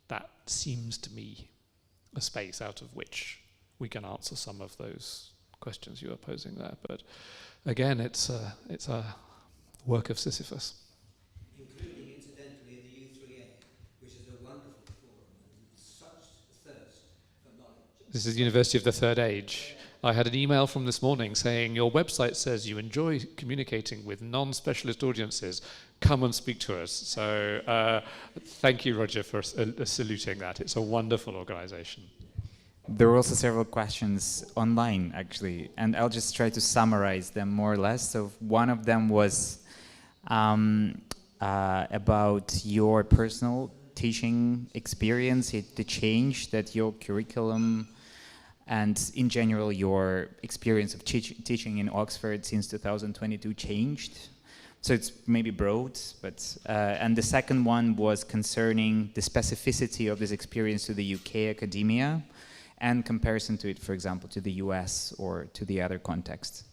[SPEAKER 2] That seems to me a space out of which we can answer some of those questions you are posing there. But again, it's a work of Sisyphus.
[SPEAKER 5] Including, incidentally, the U3A, which is a wonderful forum and such thirst for knowledge.
[SPEAKER 2] This is the University of the Third Age. I had an email from this morning saying, your website says you enjoy communicating with non-specialist audiences. Come and speak to us. So thank you, Roger, for saluting that. It's a wonderful organisation.
[SPEAKER 1] There were also several questions online, actually, and I'll just try to summarize them more or less. So one of them was about your personal teaching experience, the change that your curriculum and in general your experience of teaching in Oxford since 2022 changed. So it's maybe broad, but and the second one was concerning the specificity of this experience to the UK academia and comparison to it, for example, to the US or to the other contexts.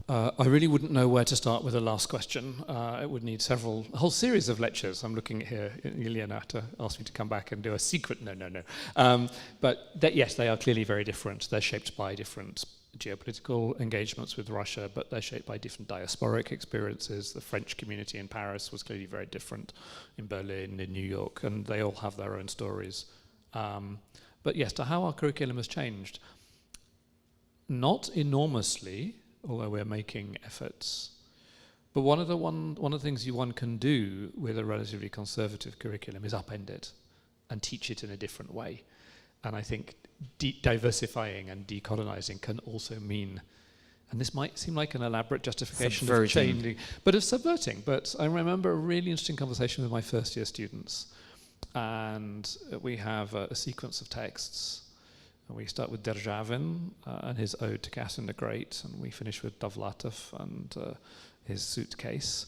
[SPEAKER 2] I really wouldn't know where to start with the last question. It would need a whole series of lectures. I'm looking at here, Yelena, to ask me to come back and do a secret. No. But yes, they are clearly very different. They're shaped by different geopolitical engagements with Russia, but they're shaped by different diasporic experiences. The French community in Paris was clearly very different in Berlin, in New York, and they all have their own stories. But yes, to how our curriculum has changed, not enormously, although we're making efforts. But one of the things one can do with a relatively conservative curriculum is upend it and teach it in a different way. And I think diversifying and decolonising can also mean, and this might seem like an elaborate justification of changing, but of subverting. But I remember a really interesting conversation with my first year students, and we have a sequence of texts. We start with Derzhavin and his ode to Catherine the Great, and we finish with Dovlatov and his suitcase.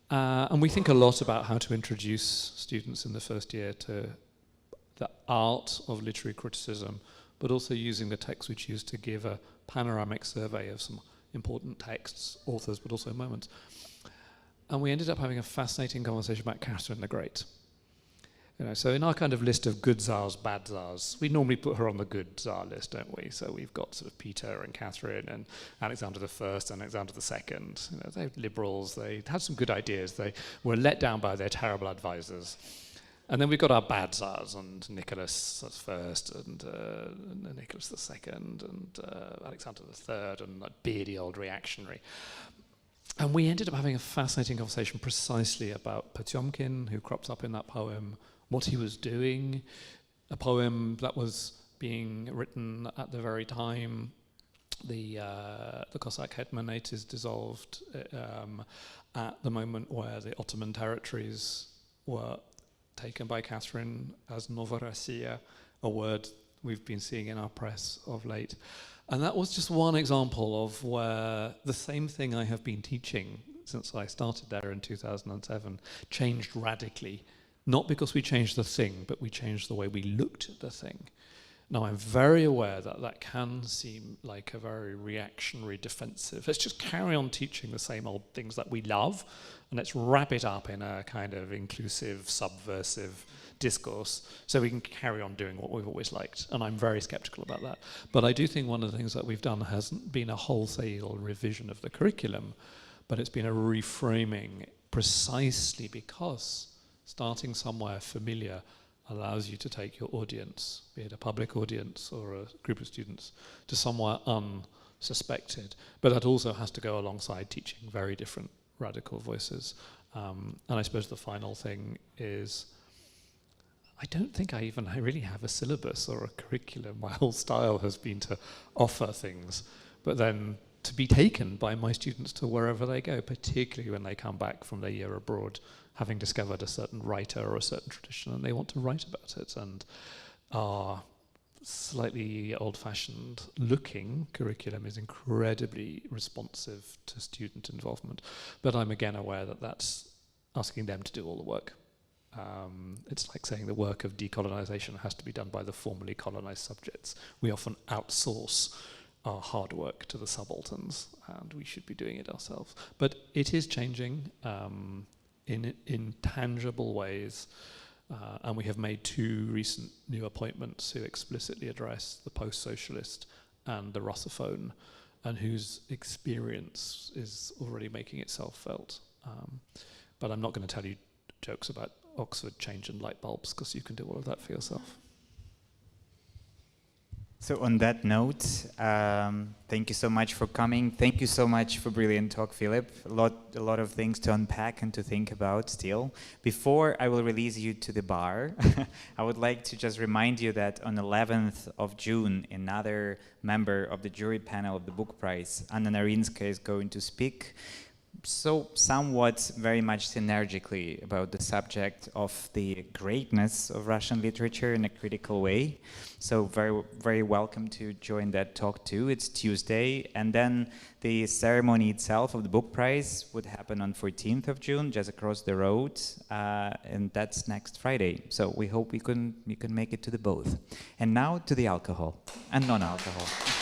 [SPEAKER 2] And we think a lot about how to introduce students in the first year to the art of literary criticism, but also using the text we choose to give a panoramic survey of some important texts, authors, but also moments. And we ended up having a fascinating conversation about Catherine the Great. So in our kind of list of good tsars, bad tsars, we normally put her on the good tsar list, don't we? So we've got sort of Peter and Catherine and Alexander I and Alexander II. They're liberals, they had some good ideas, they were let down by their terrible advisors. And then we've got our bad tsars, and Nicholas I and Nicholas II and Alexander III and that beardy old reactionary. And we ended up having a fascinating conversation precisely about Potyomkin, who crops up in that poem, what he was doing, a poem that was being written at the very time the Cossack Hetmanate is dissolved, at the moment where the Ottoman territories were taken by Catherine as Novorossiya, a word we've been seeing in our press of late. And that was just one example of where the same thing I have been teaching since I started there in 2007 changed radically. Not because we changed the thing, but we changed the way we looked at the thing. Now, I'm very aware that that can seem like a very reactionary, defensive. Let's just carry on teaching the same old things that we love, and let's wrap it up in a kind of inclusive, subversive discourse so we can carry on doing what we've always liked. And I'm very skeptical about that. But I do think one of the things that we've done hasn't been a wholesale revision of the curriculum, but it's been a reframing precisely because starting somewhere familiar allows you to take your audience, be it a public audience or a group of students, to somewhere unsuspected. But that also has to go alongside teaching very different radical voices. And I suppose the final thing is, I don't think I really have a syllabus or a curriculum. My whole style has been to offer things, but then to be taken by my students to wherever they go, particularly when they come back from their year abroad, having discovered a certain writer or a certain tradition, and they want to write about it. And our slightly old-fashioned looking curriculum is incredibly responsive to student involvement. But I'm again aware that that's asking them to do all the work. It's like saying the work of decolonisation has to be done by the formerly colonised subjects. We often outsource our hard work to the subalterns, and we should be doing it ourselves. But it is changing in tangible ways, and we have made 2 recent new appointments who explicitly address the post-socialist and the Russophone, and whose experience is already making itself felt. But I'm not going to tell you jokes about Oxford change and light bulbs, because you can do all of that for yourself.
[SPEAKER 1] So on that note, thank you so much for coming. Thank you so much for brilliant talk, Philip. A lot of things to unpack and to think about still. Before I will release you to the bar, I would like to just remind you that on 11th of June, another member of the jury panel of the book prize, Anna Narinska, is going to speak so somewhat very much synergically about the subject of the greatness of Russian literature in a critical way. So very, very welcome to join that talk too. It's Tuesday, and then the ceremony itself of the book prize would happen on 14th of June, just across the road, and that's next Friday. So we hope you can make it to the both. And now to the alcohol and non-alcohol.